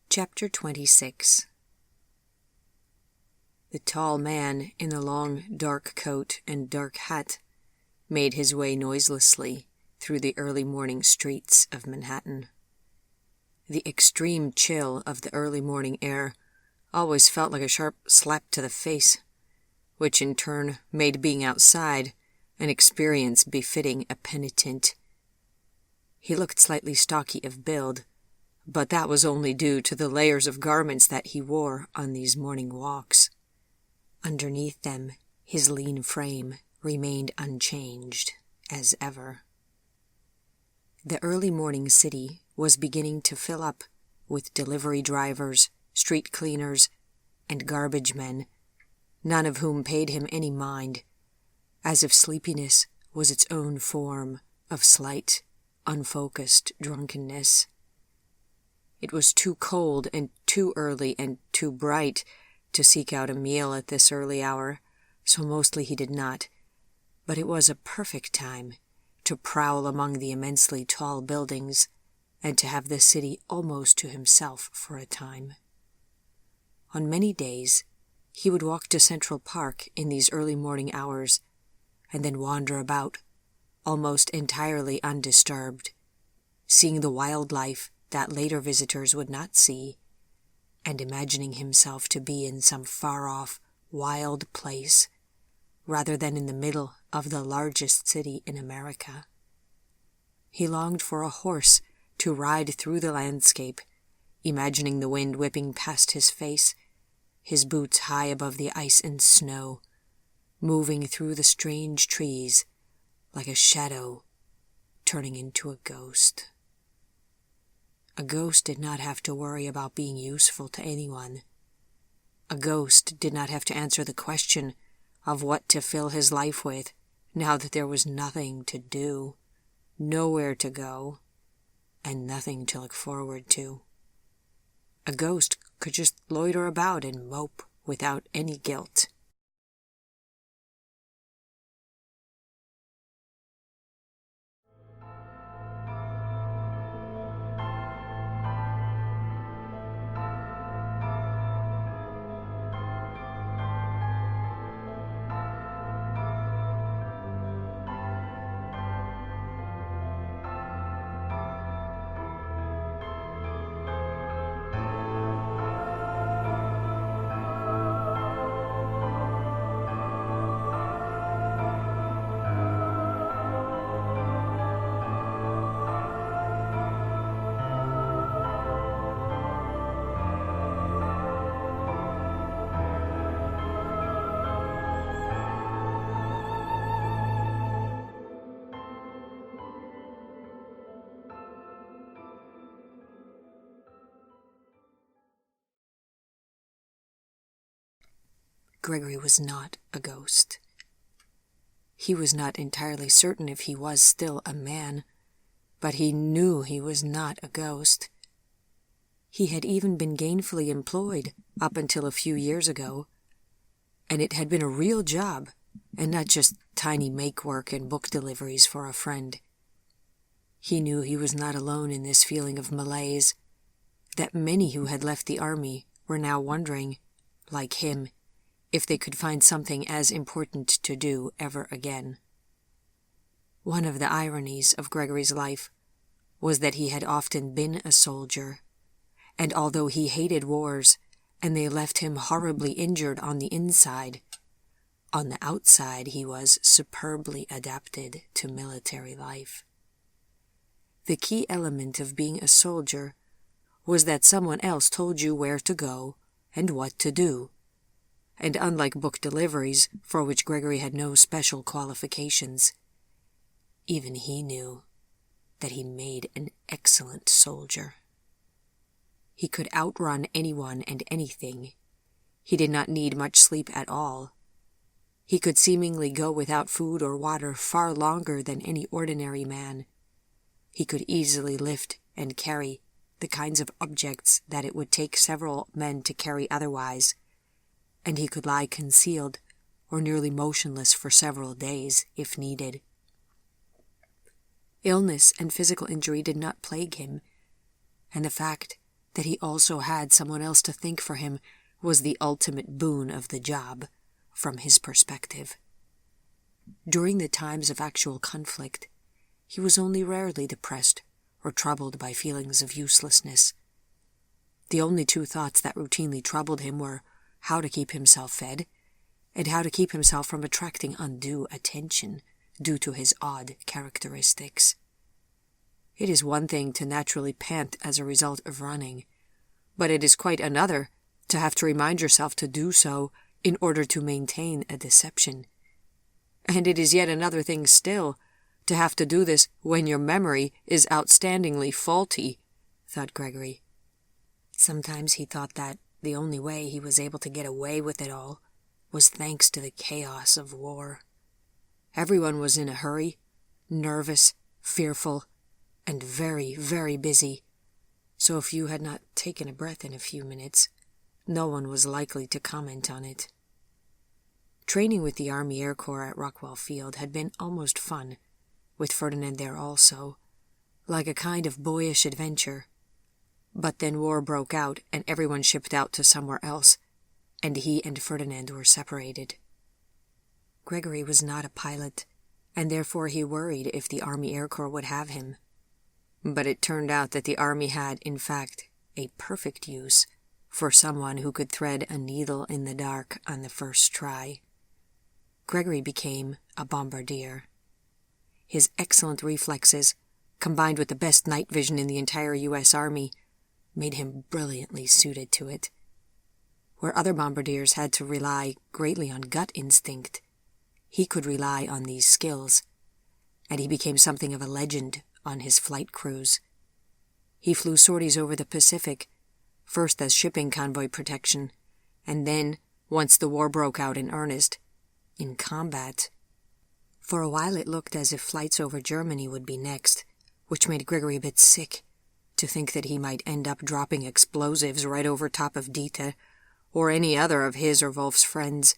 Chapter 26. The tall man in the long, dark coat and dark hat made his way noiselessly through the early morning streets of Manhattan. The extreme chill of the early morning air always felt like a sharp slap to the face, which in turn made being outside an experience befitting a penitent. He looked slightly stocky of build, but that was only due to the layers of garments that he wore on these morning walks. Underneath them, his lean frame remained unchanged as ever. The early morning city was beginning to fill up with delivery drivers, street cleaners, and garbage men, none of whom paid him any mind, as if sleepiness was its own form of slight, unfocused drunkenness. It was too cold and too early and too bright to seek out a meal at this early hour, so mostly he did not, but it was a perfect time to prowl among the immensely tall buildings and to have the city almost to himself for a time. On many days, he would walk to Central Park in these early morning hours and then wander about, almost entirely undisturbed, seeing the wildlife that later visitors would not see, and imagining himself to be in some far-off, wild place, rather than in the middle of the largest city in America. He longed for a horse to ride through the landscape, imagining the wind whipping past his face, his boots high above the ice and snow, moving through the strange trees like a shadow turning into a ghost. A ghost did not have to worry about being useful to anyone. A ghost did not have to answer the question of what to fill his life with now that there was nothing to do, nowhere to go, and nothing to look forward to. A ghost could just loiter about and mope without any guilt. Gregory was not a ghost. He was not entirely certain if he was still a man, but he knew he was not a ghost. He had even been gainfully employed up until a few years ago, and it had been a real job, and not just tiny make-work and book deliveries for a friend. He knew he was not alone in this feeling of malaise, that many who had left the army were now wondering, like him, if they could find something as important to do ever again. One of the ironies of Gregory's life was that he had often been a soldier, and although he hated wars, and they left him horribly injured on the inside, on the outside he was superbly adapted to military life. The key element of being a soldier was that someone else told you where to go and what to do, and unlike book deliveries, for which Gregory had no special qualifications, even he knew that he made an excellent soldier. He could outrun anyone and anything. He did not need much sleep at all. He could seemingly go without food or water far longer than any ordinary man. He could easily lift and carry the kinds of objects that it would take several men to carry otherwise, and he could lie concealed or nearly motionless for several days if needed. Illness and physical injury did not plague him, and the fact that he also had someone else to think for him was the ultimate boon of the job, from his perspective. During the times of actual conflict, he was only rarely depressed or troubled by feelings of uselessness. The only two thoughts that routinely troubled him were how to keep himself fed and how to keep himself from attracting undue attention due to his odd characteristics. It is one thing to naturally pant as a result of running, but it is quite another to have to remind yourself to do so in order to maintain a deception. And it is yet another thing still to have to do this when your memory is outstandingly faulty, thought Gregory. Sometimes he thought that the only way he was able to get away with it all was thanks to the chaos of war. Everyone was in a hurry, nervous, fearful, and very, very busy, so if you had not taken a breath in a few minutes, no one was likely to comment on it. Training with the Army Air Corps at Rockwell Field had been almost fun, with Ferdinand there also, like a kind of boyish adventure. But then war broke out and everyone shipped out to somewhere else, and he and Ferdinand were separated. Gregory was not a pilot, and therefore he worried if the Army Air Corps would have him. But it turned out that the Army had, in fact, a perfect use for someone who could thread a needle in the dark on the first try. Gregory became a bombardier. His excellent reflexes, combined with the best night vision in the entire U.S. Army, made him brilliantly suited to it. Where other bombardiers had to rely greatly on gut instinct, he could rely on these skills, and he became something of a legend on his flight crews. He flew sorties over the Pacific, first as shipping convoy protection, and then, once the war broke out in earnest, in combat. For a while it looked as if flights over Germany would be next, which made Gregory a bit sick to think that he might end up dropping explosives right over top of Dieter or any other of his or Wolf's friends.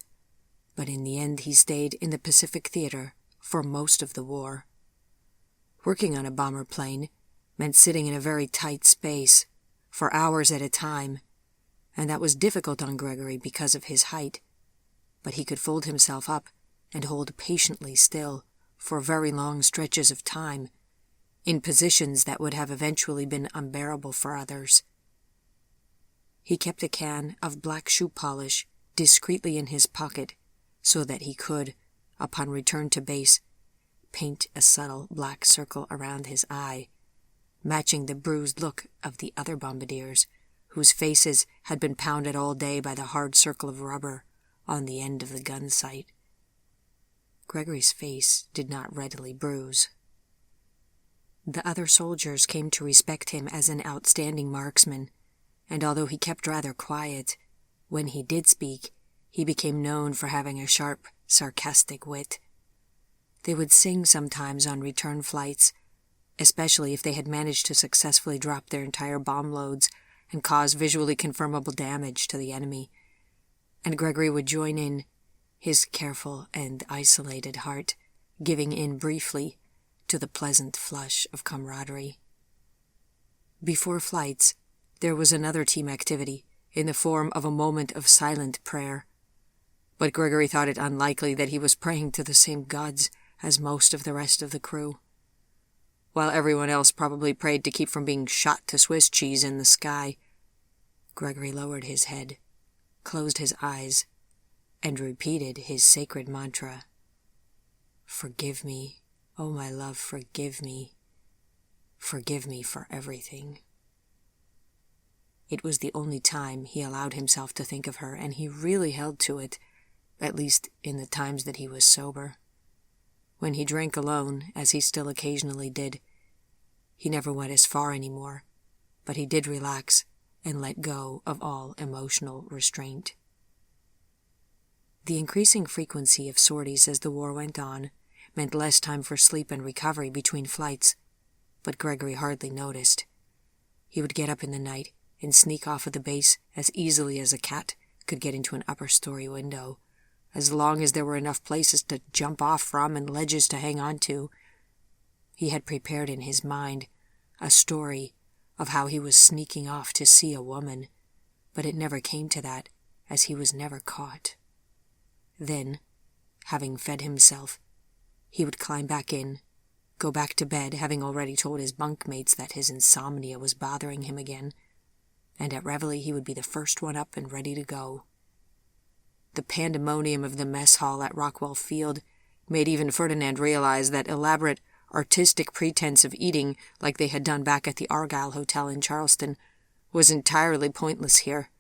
But in the end he stayed in the Pacific Theater for most of the war. Working on a bomber plane meant sitting in a very tight space for hours at a time, and that was difficult on Gregory because of his height. But he could fold himself up and hold patiently still for very long stretches of time, in positions that would have eventually been unbearable for others. He kept a can of black shoe polish discreetly in his pocket so that he could, upon return to base, paint a subtle black circle around his eye, matching the bruised look of the other bombardiers, whose faces had been pounded all day by the hard circle of rubber on the end of the gun sight. Gregory's face did not readily bruise. The other soldiers came to respect him as an outstanding marksman, and although he kept rather quiet, when he did speak, he became known for having a sharp, sarcastic wit. They would sing sometimes on return flights, especially if they had managed to successfully drop their entire bomb loads and cause visually confirmable damage to the enemy, and Gregory would join in, his careful and isolated heart giving in briefly to the pleasant flush of camaraderie. Before flights, there was another team activity in the form of a moment of silent prayer, but Gregory thought it unlikely that he was praying to the same gods as most of the rest of the crew. While everyone else probably prayed to keep from being shot to Swiss cheese in the sky, Gregory lowered his head, closed his eyes, and repeated his sacred mantra. Forgive me, oh my love, forgive me. Forgive me for everything. It was the only time he allowed himself to think of her, and he really held to it, at least in the times that he was sober. When he drank alone, as he still occasionally did, he never went as far anymore, but he did relax and let go of all emotional restraint. The increasing frequency of sorties as the war went on meant less time for sleep and recovery between flights, but Gregory hardly noticed. He would get up in the night and sneak off of the base as easily as a cat could get into an upper-story window, as long as there were enough places to jump off from and ledges to hang on to. He had prepared in his mind a story of how he was sneaking off to see a woman, but it never came to that, as he was never caught. Then, having fed himself, he would climb back in, go back to bed, having already told his bunkmates that his insomnia was bothering him again, and at reveille he would be the first one up and ready to go. The pandemonium of the mess hall at Rockwell Field made even Ferdinand realize that elaborate, artistic pretense of eating like they had done back at the Argyle Hotel in Charleston was entirely pointless here.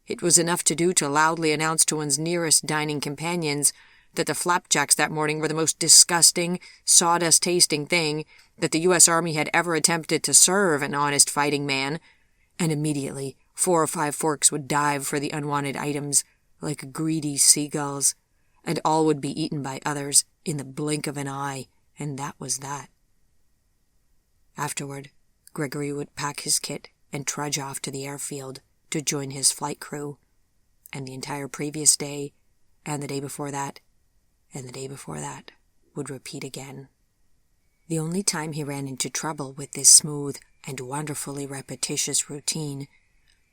It was enough to do to loudly announce to one's nearest dining companions that the flapjacks that morning were the most disgusting, sawdust-tasting thing that the U.S. Army had ever attempted to serve an honest fighting man, and immediately 4 or 5 forks would dive for the unwanted items like greedy seagulls, and all would be eaten by others in the blink of an eye, and that was that. Afterward, Gregory would pack his kit and trudge off to the airfield to join his flight crew, and the entire previous day, and the day before that, and the day before that, would repeat again. The only time he ran into trouble with this smooth and wonderfully repetitious routine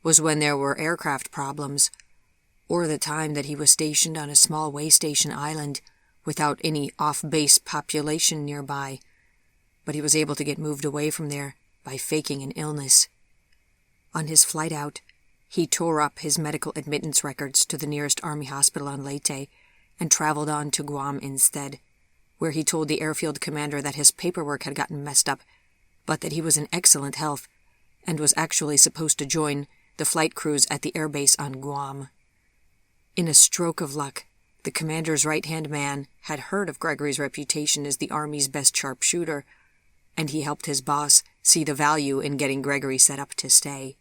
was when there were aircraft problems, or the time that he was stationed on a small way station island without any off-base population nearby, but he was able to get moved away from there by faking an illness. On his flight out, he tore up his medical admittance records to the nearest Army hospital on Leyte and traveled on to Guam instead, where he told the airfield commander that his paperwork had gotten messed up, but that he was in excellent health and was actually supposed to join the flight crews at the airbase on Guam. In a stroke of luck, the commander's right-hand man had heard of Gregory's reputation as the Army's best sharpshooter, and he helped his boss see the value in getting Gregory set up to stay.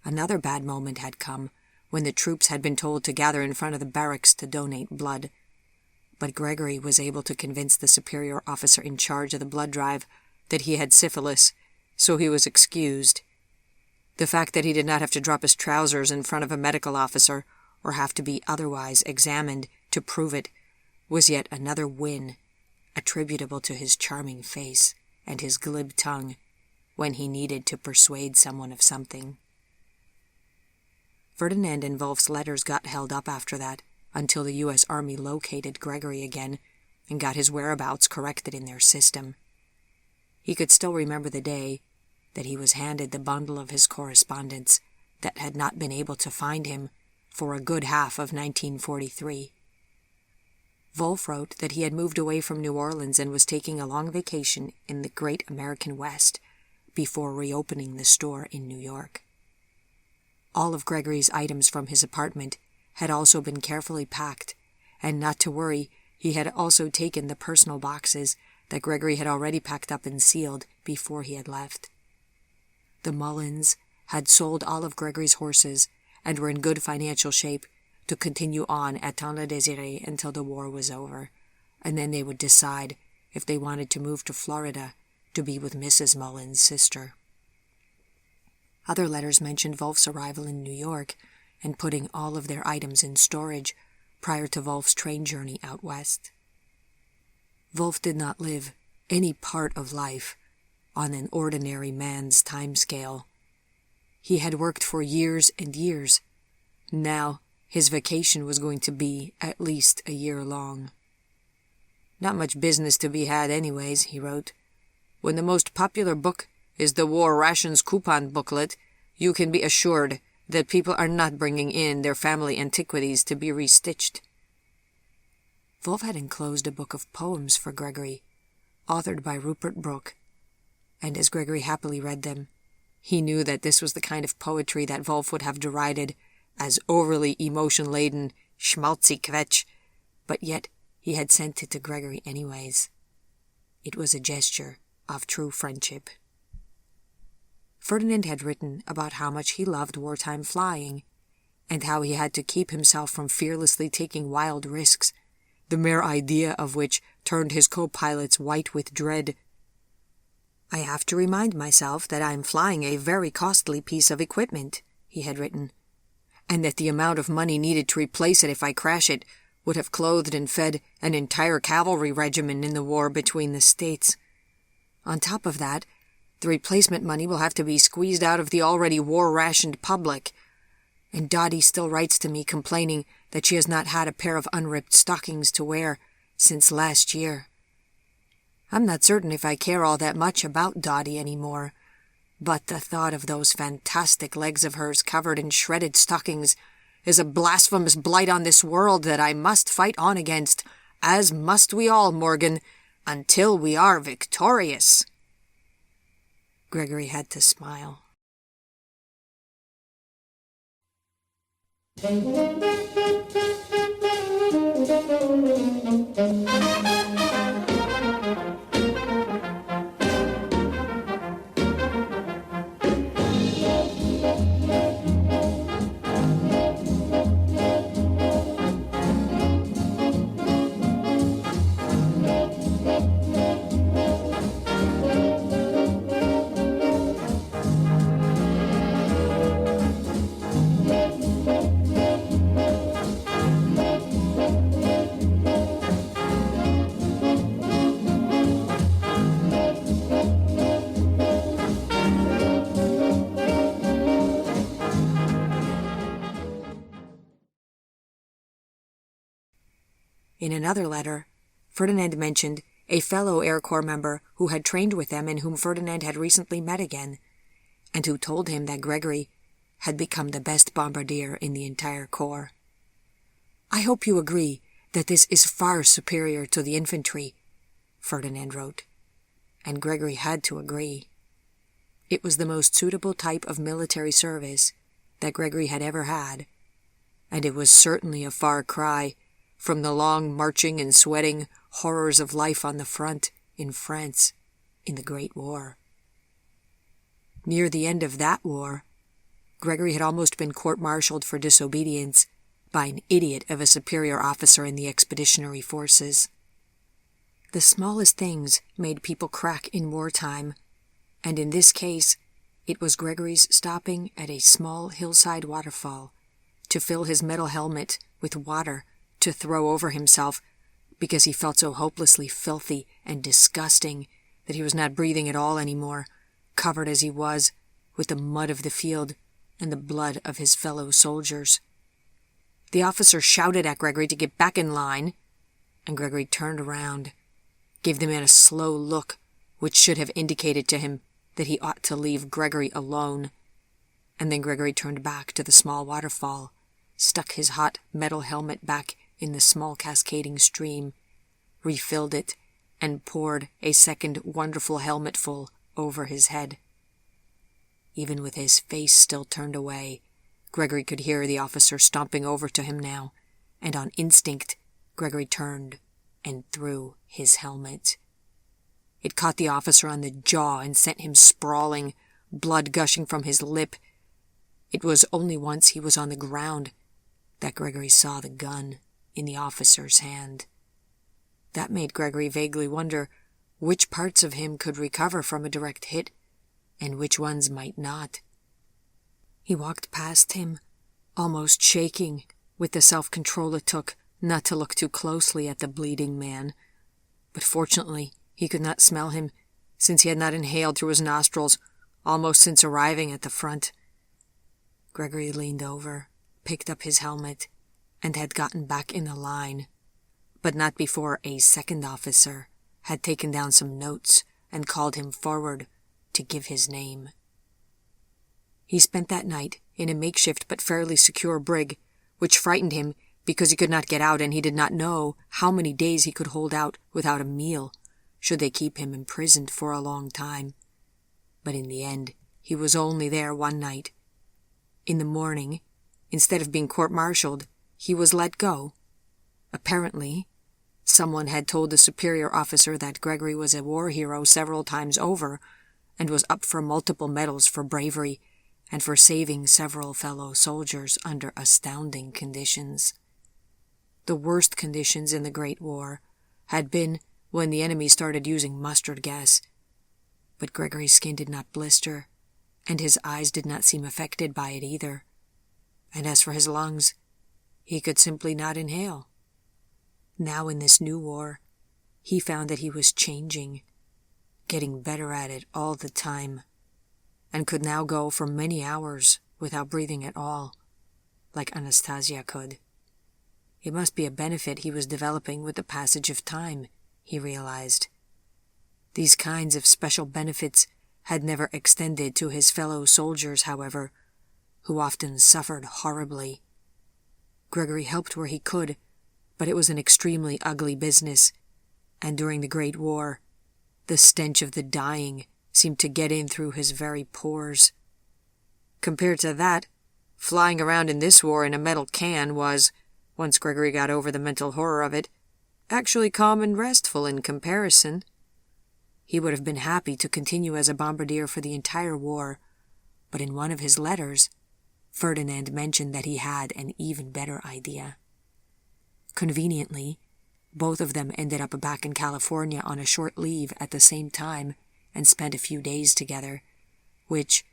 Another bad moment had come when the troops had been told to gather in front of the barracks to donate blood, but Gregory was able to convince the superior officer in charge of the blood drive that he had syphilis, so he was excused. The fact that he did not have to drop his trousers in front of a medical officer or have to be otherwise examined to prove it was yet another win, attributable to his charming face and his glib tongue when he needed to persuade someone of something. Ferdinand and Wolf's letters got held up after that until the U.S. Army located Gregory again and got his whereabouts corrected in their system. He could still remember the day that he was handed the bundle of his correspondence that had not been able to find him for a good half of 1943. Wolf wrote that he had moved away from New Orleans and was taking a long vacation in the great American West before reopening the store in New York. All of Gregory's items from his apartment had also been carefully packed, and not to worry, he had also taken the personal boxes that Gregory had already packed up and sealed before he had left. The Mullins had sold all of Gregory's horses and were in good financial shape to continue on at Temps-la-Désirée until the war was over, and then they would decide if they wanted to move to Florida to be with Mrs. Mullin's sister. Other letters mentioned Wolf's arrival in New York and putting all of their items in storage prior to Wolf's train journey out west. Wolf did not live any part of life on an ordinary man's timescale. He had worked for years and years. Now, his vacation was going to be at least a year long. "Not much business to be had anyways," he wrote. "When the most popular book is the War Rations Coupon booklet, you can be assured that people are not bringing in their family antiquities to be restitched." Wolf had enclosed a book of poems for Gregory, authored by Rupert Brooke, and as Gregory happily read them, he knew that this was the kind of poetry that Wolf would have derided as overly emotion-laden schmaltzy kvetch, but yet he had sent it to Gregory anyways. It was a gesture of true friendship. Ferdinand had written about how much he loved wartime flying, and how he had to keep himself from fearlessly taking wild risks, the mere idea of which turned his co-pilots white with dread. "I have to remind myself that I am flying a very costly piece of equipment," he had written, "and that the amount of money needed to replace it if I crash it would have clothed and fed an entire cavalry regiment in the war between the states. On top of that, The replacement money will have to be squeezed out of the already war-rationed public. And Dottie still writes to me complaining that she has not had a pair of unripped stockings to wear since last year. I'm not certain if I care all that much about Dottie anymore, but the thought of those fantastic legs of hers covered in shredded stockings is a blasphemous blight on this world that I must fight on against, as must we all, Morgan, until we are victorious. Gregory had to smile. In another letter, Ferdinand mentioned a fellow Air Corps member who had trained with them and whom Ferdinand had recently met again, and who told him that Gregory had become the best bombardier in the entire Corps. "I hope you agree that this is far superior to the infantry," Ferdinand wrote, and Gregory had to agree. It was the most suitable type of military service that Gregory had ever had, and it was certainly a far cry from the long marching and sweating horrors of life on the front in France in the Great War. Near the end of that war, Gregory had almost been court-martialed for disobedience by an idiot of a superior officer in the expeditionary forces. The smallest things made people crack in wartime, and in this case, it was Gregory's stopping at a small hillside waterfall to fill his metal helmet with water to throw over himself because he felt so hopelessly filthy and disgusting that he was not breathing at all anymore, covered as he was with the mud of the field and the blood of his fellow soldiers. The officer shouted at Gregory to get back in line, and Gregory turned around, gave the man a slow look which should have indicated to him that he ought to leave Gregory alone, and then Gregory turned back to the small waterfall, stuck his hot metal helmet back in the small cascading stream, refilled it, and poured a second wonderful helmetful over his head. Even with his face still turned away, Gregory could hear the officer stomping over to him now, and on instinct, Gregory turned and threw his helmet. It caught the officer on the jaw and sent him sprawling, blood gushing from his lip. It was only once he was on the ground that Gregory saw the gun in the officer's hand. That made Gregory vaguely wonder which parts of him could recover from a direct hit, and which ones might not. He walked past him, almost shaking with the self-control it took not to look too closely at the bleeding man. But fortunately, he could not smell him, since he had not inhaled through his nostrils almost since arriving at the front. Gregory leaned over, picked up his helmet, and had gotten back in the line, but not before a second officer had taken down some notes and called him forward to give his name. He spent that night in a makeshift but fairly secure brig, which frightened him because he could not get out and he did not know how many days he could hold out without a meal, should they keep him imprisoned for a long time. But in the end, he was only there one night. In the morning, instead of being court-martialed, he was let go. Apparently, someone had told the superior officer that Gregory was a war hero several times over and was up for multiple medals for bravery and for saving several fellow soldiers under astounding conditions. The worst conditions in the Great War had been when the enemy started using mustard gas, but Gregory's skin did not blister, and his eyes did not seem affected by it either. And as for his lungs, he could simply not inhale. Now in this new war, he found that he was changing. getting better at it all the time, and could now go for many hours without breathing at all, like Anastasia could. It must be a benefit he was developing with the passage of time, he realized. These kinds of special benefits had never extended to his fellow soldiers, however, who often suffered horribly. Gregory helped where he could, but it was an extremely ugly business, and during the Great War, the stench of the dying seemed to get in through his very pores. Compared to that, flying around in this war in a metal can was, once Gregory got over the mental horror of it, actually calm and restful in comparison. He would have been happy to continue as a bombardier for the entire war, but in one of his letters, Ferdinand mentioned that he had an even better idea. Conveniently, both of them ended up back in California on a short leave at the same time and spent a few days together, which,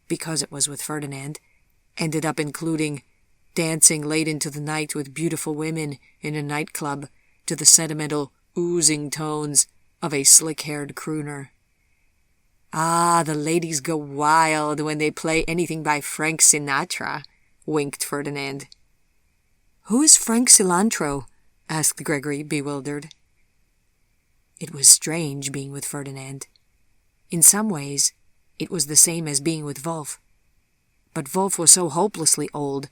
because it was with Ferdinand, ended up including dancing late into the night with beautiful women in a nightclub to the sentimental, oozing tones of a slick-haired crooner. "Ah, the ladies go wild when they play anything by Frank Sinatra," winked Ferdinand. "Who is Frank Cilantro?" asked Gregory, bewildered. It was strange being with Ferdinand. In some ways, it was the same as being with Wolf. But Wolf was so hopelessly old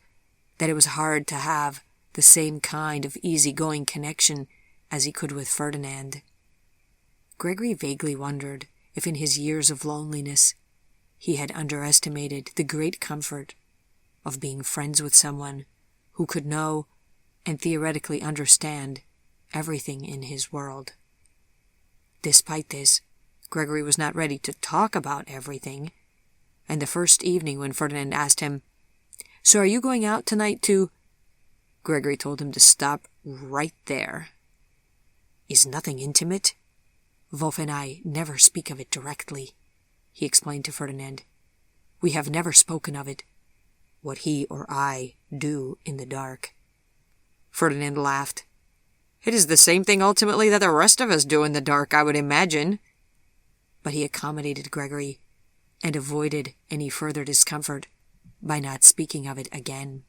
that it was hard to have the same kind of easy-going connection as he could with Ferdinand. Gregory vaguely wondered if in his years of loneliness he had underestimated the great comfort of being friends with someone who could know and theoretically understand everything in his world. Despite this, Gregory was not ready to talk about everything, and the first evening when Ferdinand asked him, "So are you going out tonight to—" Gregory told him to stop right there. "Is nothing intimate? Wolf and I never speak of it directly," he explained to Ferdinand. "We have never spoken of it, what he or I do in the dark." Ferdinand laughed. "It is the same thing ultimately that the rest of us do in the dark, I would imagine." But he accommodated Gregory and avoided any further discomfort by not speaking of it again.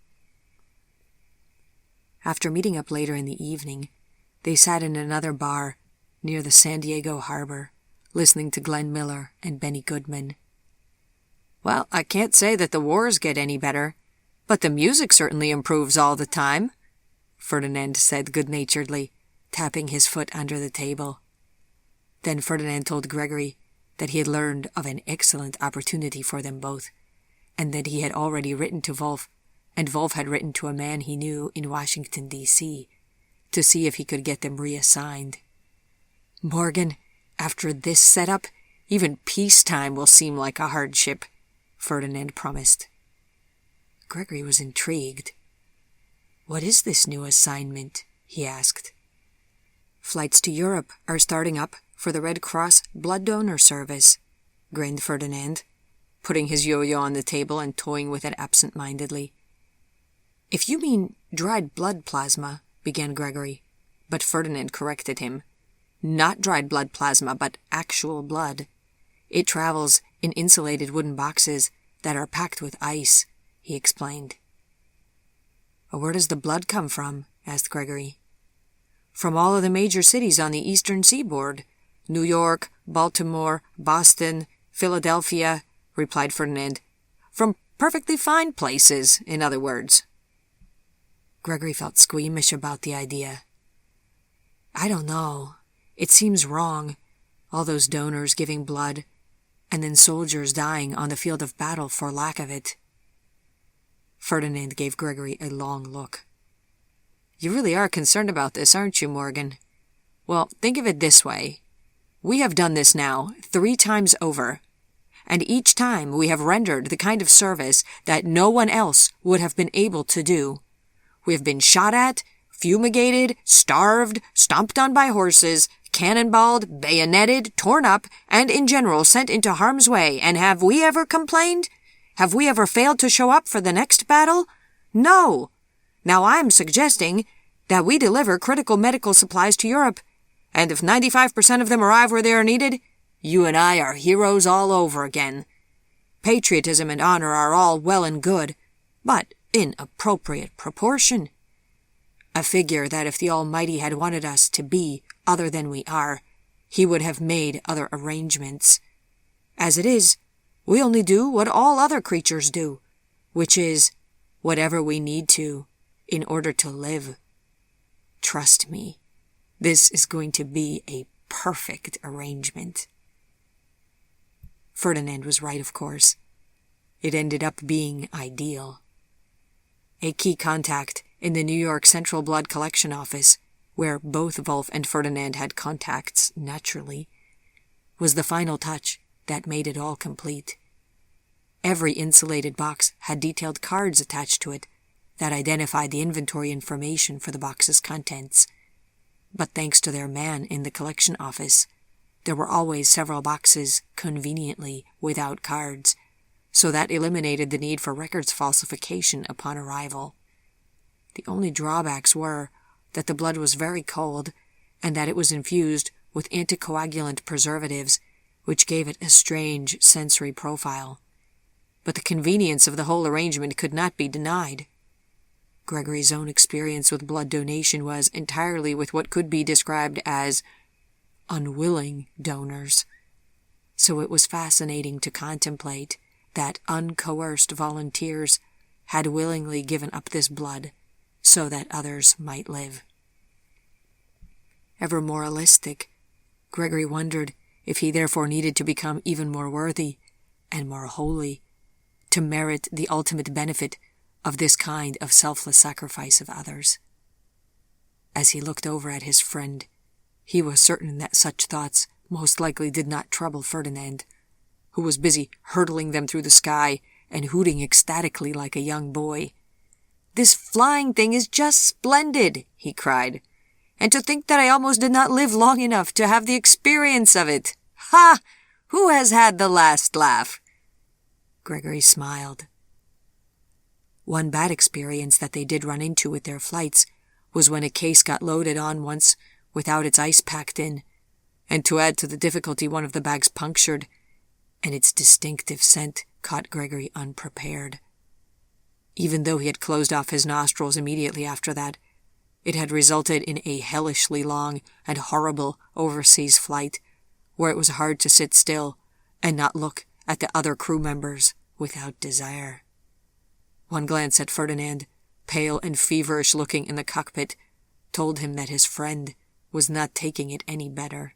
After meeting up later in the evening, they sat in another bar near the San Diego harbor, listening to Glenn Miller and Benny Goodman. "Well, I can't say that the wars get any better, but the music certainly improves all the time," Ferdinand said good-naturedly, tapping his foot under the table. Then Ferdinand told Gregory that he had learned of an excellent opportunity for them both, and that he had already written to Wolf, and Wolf had written to a man he knew in Washington, D.C., to see if he could get them reassigned. "Morgan, after this setup, even peacetime will seem like a hardship," Ferdinand promised. Gregory was intrigued. "What is this new assignment?" he asked. "Flights to Europe are starting up for the Red Cross blood donor service," grinned Ferdinand, putting his yo-yo on the table and toying with it absent-mindedly. "If you mean dried blood plasma," began Gregory, but Ferdinand corrected him. "Not dried blood plasma, but actual blood. It travels in insulated wooden boxes that are packed with ice," he explained. "Where does the blood come from?" asked Gregory. "From all of the major cities on the eastern seaboard. New York, Baltimore, Boston, Philadelphia," replied Ferdinand. "From perfectly fine places, in other words." Gregory felt squeamish about the idea. "I don't know. It seems wrong, all those donors giving blood, and then soldiers dying on the field of battle for lack of it." Ferdinand gave Gregory a long look. "You really are concerned about this, aren't you, Morgan? Well, think of it this way. We have done this now 3 times over, and each time we have rendered the kind of service that no one else would have been able to do. We have been shot at, fumigated, starved, stomped on by horses, cannonballed, bayoneted, torn up, and in general sent into harm's way, and have we ever complained? Have we ever failed to show up for the next battle? No! Now I'm suggesting that we deliver critical medical supplies to Europe, and if 95% of them arrive where they are needed, you and I are heroes all over again. Patriotism and honor are all well and good, but in appropriate proportion. I figure that if the Almighty had wanted us to be other than we are, He would have made other arrangements. As it is, we only do what all other creatures do, which is whatever we need to in order to live. Trust me, this is going to be a perfect arrangement. Ferdinand was right, of course. It ended up being ideal. A key contact in the New York Central Blood Collection Office, where both Wolf and Ferdinand had contacts naturally, was the final touch that made it all complete. Every insulated box had detailed cards attached to it that identified the inventory information for the box's contents. But thanks to their man in the collection office, there were always several boxes conveniently without cards, so that eliminated the need for records falsification upon arrival. The only drawbacks were that the blood was very cold and that it was infused with anticoagulant preservatives, which gave it a strange sensory profile. But the convenience of the whole arrangement could not be denied. Gregory's own experience with blood donation was entirely with what could be described as unwilling donors. So it was fascinating to contemplate that uncoerced volunteers had willingly given up this blood so that others might live. Ever moralistic, Gregory wondered if he therefore needed to become even more worthy and more holy to merit the ultimate benefit of this kind of selfless sacrifice of others. As he looked over at his friend, he was certain that such thoughts most likely did not trouble Ferdinand, who was busy hurtling them through the sky and hooting ecstatically like a young boy. "This flying thing is just splendid," he cried. "And to think that I almost did not live long enough to have the experience of it! Ha! Who has had the last laugh?" Gregory smiled. One bad experience that they did run into with their flights was when a case got loaded on once without its ice packed in, and to add to the difficulty one of the bags punctured, and its distinctive scent caught Gregory unprepared. Even though he had closed off his nostrils immediately after that, it had resulted in a hellishly long and horrible overseas flight, where it was hard to sit still and not look at the other crew members without desire. One glance at Ferdinand, pale and feverish-looking in the cockpit, told him that his friend was not taking it any better.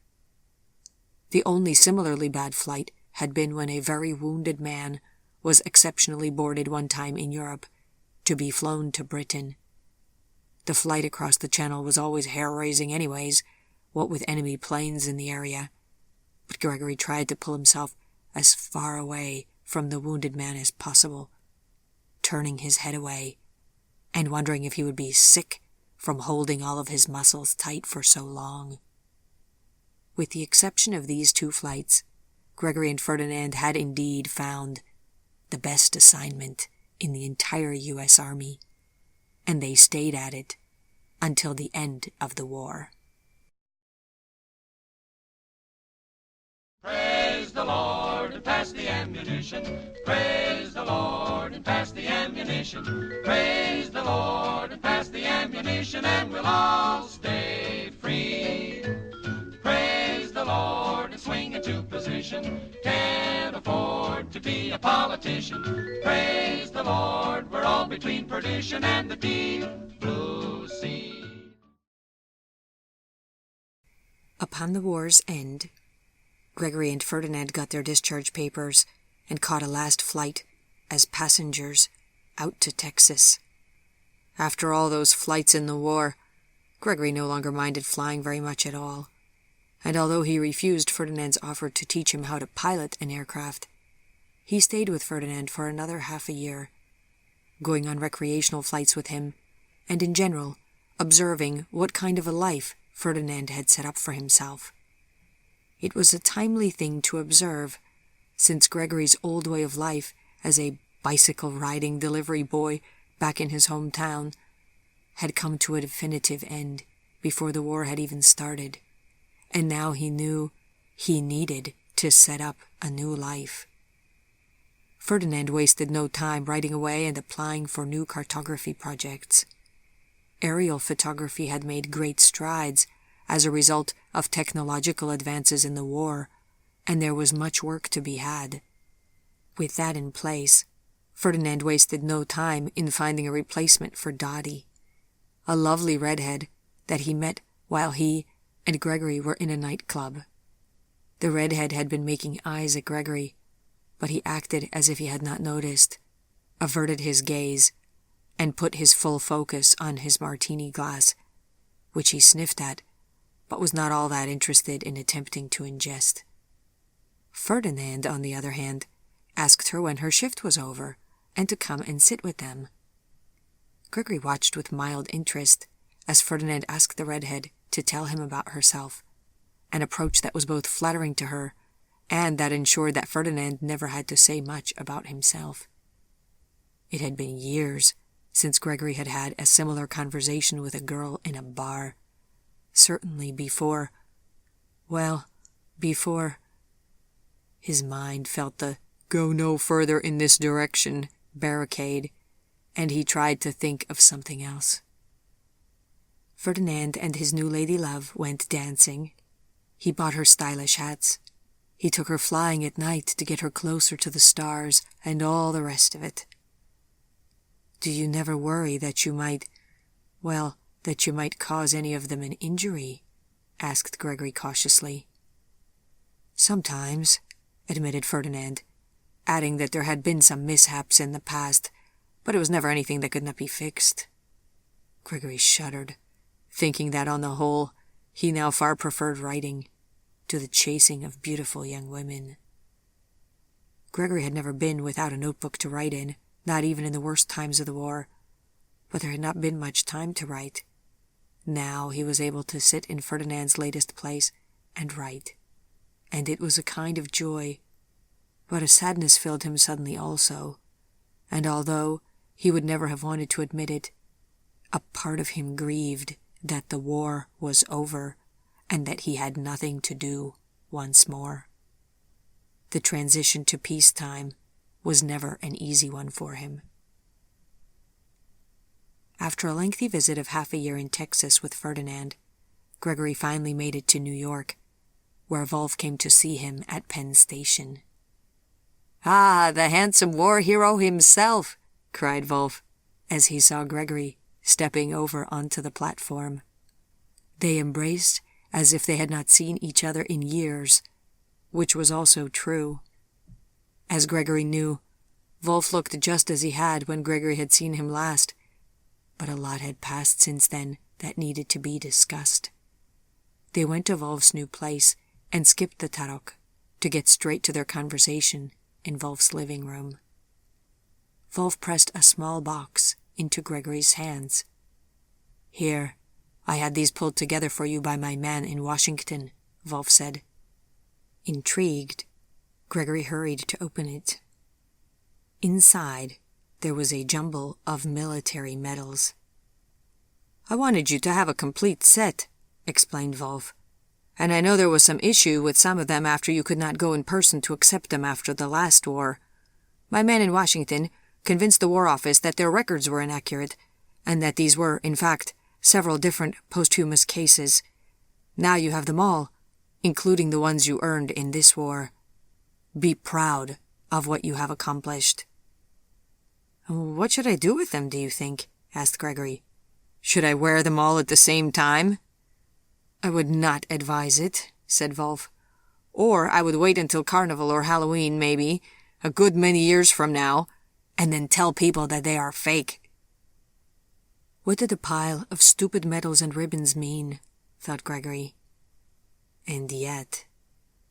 The only similarly bad flight had been when a very wounded man was exceptionally boarded one time in Europe to be flown to Britain. The flight across the channel was always hair-raising anyways, what with enemy planes in the area, but Gregory tried to pull himself as far away from the wounded man as possible, turning his head away and wondering if he would be sick from holding all of his muscles tight for so long. With the exception of these two flights, Gregory and Ferdinand had indeed found the best assignment in the entire U.S. Army, and they stayed at it until the end of the war. Praise the Lord and pass the ammunition. Praise the Lord and pass the ammunition. Praise the Lord and pass the ammunition, and we'll all stay free. Praise the Lord and swing into position. Can't afford to be a politician. Praise the Lord, we're all between perdition and the deep blue sea. Upon the war's end, Gregory and Ferdinand got their discharge papers and caught a last flight as passengers out to Texas. After all those flights in the war, Gregory no longer minded flying very much at all, and although he refused Ferdinand's offer to teach him how to pilot an aircraft, he stayed with Ferdinand for another half a year, going on recreational flights with him, and in general observing what kind of a life Ferdinand had set up for himself. It was a timely thing to observe, since Gregory's old way of life as a bicycle-riding delivery boy back in his hometown had come to a definitive end before the war had even started, and now he knew he needed to set up a new life. Ferdinand wasted no time writing away and applying for new cartography projects. Aerial photography had made great strides as a result of technological advances in the war, and there was much work to be had. With that in place, Ferdinand wasted no time in finding a replacement for Dottie, a lovely redhead that he met while he and Gregory were in a nightclub. The redhead had been making eyes at Gregory, but he acted as if he had not noticed, averted his gaze, and put his full focus on his martini glass, which he sniffed at, but was not all that interested in attempting to ingest. Ferdinand, on the other hand, asked her when her shift was over, and to come and sit with them. Gregory watched with mild interest as Ferdinand asked the redhead to tell him about herself, an approach that was both flattering to her and that ensured that Ferdinand never had to say much about himself. It had been years since Gregory had had a similar conversation with a girl in a bar. Certainly before... His mind felt the "go no further in this direction" barricade, and he tried to think of something else. Ferdinand and his new lady love went dancing. He bought her stylish hats. He took her flying at night to get her closer to the stars and all the rest of it. "Do you never worry that you might cause any of them an injury?" asked Gregory cautiously. "Sometimes," admitted Ferdinand, adding that there had been some mishaps in the past, but it was never anything that could not be fixed. Gregory shuddered, thinking that on the whole he now far preferred writing to the chasing of beautiful young women. Gregory had never been without a notebook to write in, not even in the worst times of the war, but there had not been much time to write. Now he was able to sit in Ferdinand's latest place and write, and it was a kind of joy, but a sadness filled him suddenly also, and although he would never have wanted to admit it, a part of him grieved that the war was over and that he had nothing to do once more. The transition to peacetime was never an easy one for him. After a lengthy visit of half a year in Texas with Ferdinand, Gregory finally made it to New York, where Wolf came to see him at Penn Station. "Ah, the handsome war hero himself!" cried Wolf, as he saw Gregory stepping over onto the platform. They embraced as if they had not seen each other in years, which was also true. As Gregory knew, Wolf looked just as he had when Gregory had seen him last, but a lot had passed since then that needed to be discussed. They went to Wolf's new place and skipped the tarok to get straight to their conversation in Wolf's living room. Wolf pressed a small box into Gregory's hands. "Here, I had these pulled together for you by my man in Washington," Wolf said. Intrigued, Gregory hurried to open it. Inside, there was a jumble of military medals. "I wanted you to have a complete set," explained Wolf, "and I know there was some issue with some of them after you could not go in person to accept them after the last war. My man in Washington convinced the War Office that their records were inaccurate, and that these were, in fact, several different posthumous cases. Now you have them all, including the ones you earned in this war. Be proud of what you have accomplished." "What should I do with them, do you think?" asked Gregory. "Should I wear them all at the same time?" "I would not advise it," said Wolf. "Or I would wait until Carnival or Halloween, maybe, a good many years from now, and then tell people that they are fake." What did the pile of stupid medals and ribbons mean, thought Gregory. And yet,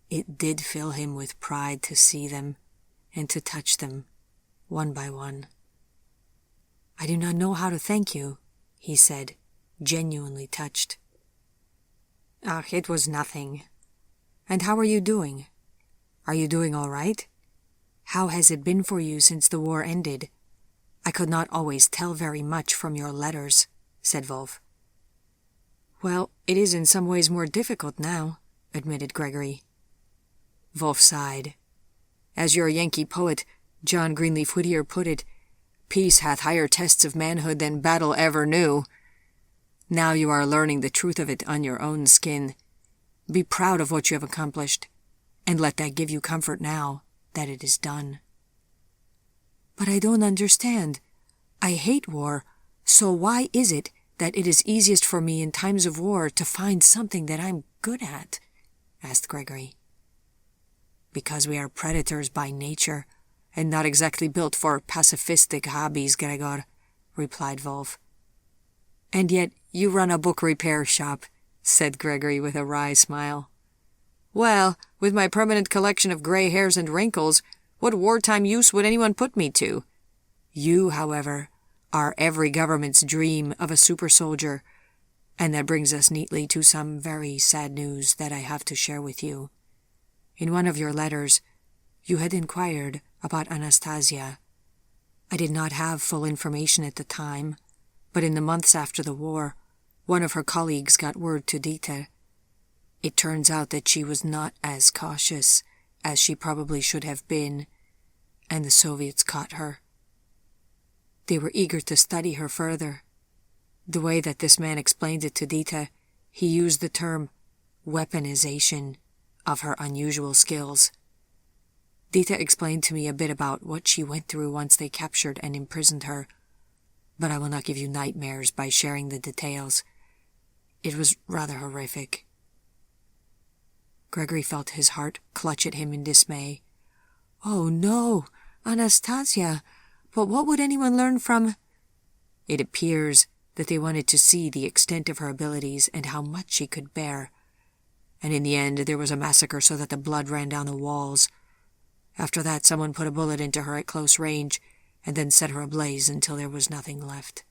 it did fill him with pride to see them and to touch them, one by one. "I do not know how to thank you," he said, genuinely touched. "Ah, it was nothing. And how are you doing? Are you doing all right? How has it been for you since the war ended? I could not always tell very much from your letters," said Wolf. "Well, it is in some ways more difficult now," admitted Gregory. Wolf sighed. As your Yankee poet, John Greenleaf Whittier, put it, peace hath higher tests of manhood than battle ever knew. Now you are learning the truth of it on your own skin. Be proud of what you have accomplished, and let that give you comfort now that it is done. But I don't understand. I hate war, so why is it that it is easiest for me in times of war to find something that I'm good at? Asked Gregory. Because we are predators by nature, and not exactly built for pacifistic hobbies, Gregor, replied Wolf. And yet you run a book repair shop, said Gregory with a wry smile. Well, with my permanent collection of gray hairs and wrinkles, what wartime use would anyone put me to? You, however, are every government's dream of a super soldier, and that brings us neatly to some very sad news that I have to share with you. In one of your letters, you had inquired about Anastasia. I did not have full information at the time, but in the months after the war, one of her colleagues got word to Dieter. It turns out that she was not as cautious as she probably should have been, and the Soviets caught her. They were eager to study her further. The way that this man explained it to Dieter, he used the term weaponization of her unusual skills. Dieter explained to me a bit about what she went through once they captured and imprisoned her, but I will not give you nightmares by sharing the details. It was rather horrific. Gregory felt his heart clutch at him in dismay. Oh no, Anastasia, but what would anyone learn from... It appears that they wanted to see the extent of her abilities and how much she could bear. And in the end, there was a massacre so that the blood ran down the walls. After that, someone put a bullet into her at close range and then set her ablaze until there was nothing left.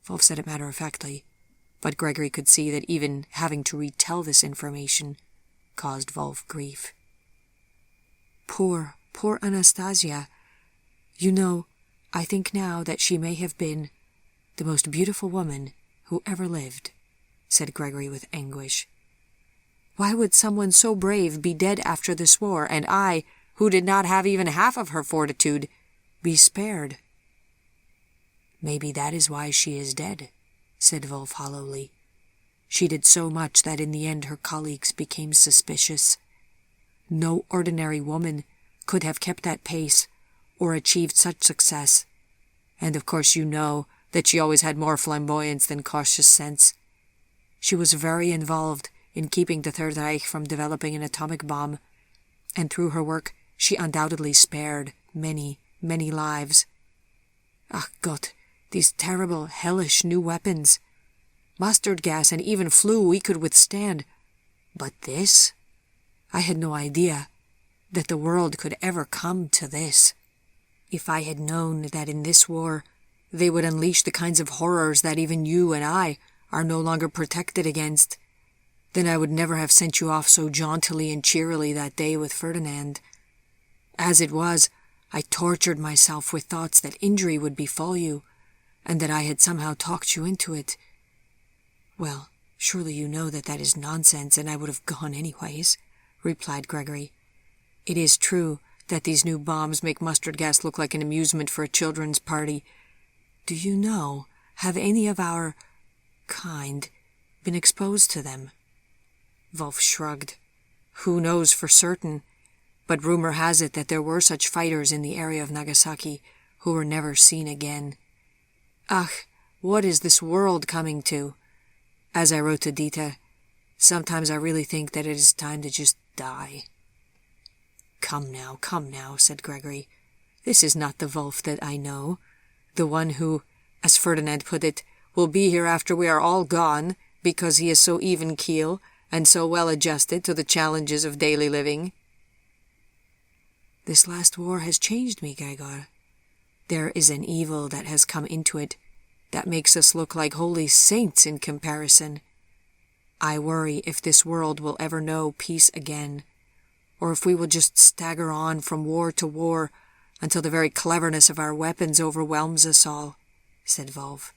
Wolf said it matter-of-factly, but Gregory could see that even having to retell this information caused Wolf grief. Poor Anastasia. You know, I think now that she may have been the most beautiful woman who ever lived, said Gregory with anguish. Why would someone so brave be dead after this war, and I, who did not have even half of her fortitude, be spared? Maybe that is why she is dead, said Wolf hollowly. She did so much that in the end her colleagues became suspicious. No ordinary woman could have kept that pace or achieved such success. And of course you know that she always had more flamboyance than cautious sense. She was very involved in keeping the Third Reich from developing an atomic bomb, and through her work she undoubtedly spared many, many lives. Ach Gott, these terrible, hellish new weapons. Mustard gas and even flu we could withstand. But this? I had no idea that the world could ever come to this. If I had known that in this war they would unleash the kinds of horrors that even you and I are no longer protected against, then I would never have sent you off so jauntily and cheerily that day with Ferdinand. As it was, I tortured myself with thoughts that injury would befall you, and that I had somehow talked you into it. Well, surely you know that that is nonsense, and I would have gone anyways, replied Gregory. It is true that these new bombs make mustard gas look like an amusement for a children's party. Do you know, have any of our kind been exposed to them? Wolf shrugged. Who knows for certain, but rumor has it that there were such fighters in the area of Nagasaki who were never seen again. Ach, what is this world coming to? As I wrote to Dieter, sometimes I really think that it is time to just die. Come now, said Gregory. This is not the Wolf that I know, the one who, as Ferdinand put it, will be here after we are all gone, because he is so even-keel and so well-adjusted to the challenges of daily living. This last war has changed me, Gregor. There is an evil that has come into it that makes us look like holy saints in comparison. I worry if this world will ever know peace again, or if we will just stagger on from war to war until the very cleverness of our weapons overwhelms us all, said Wolf.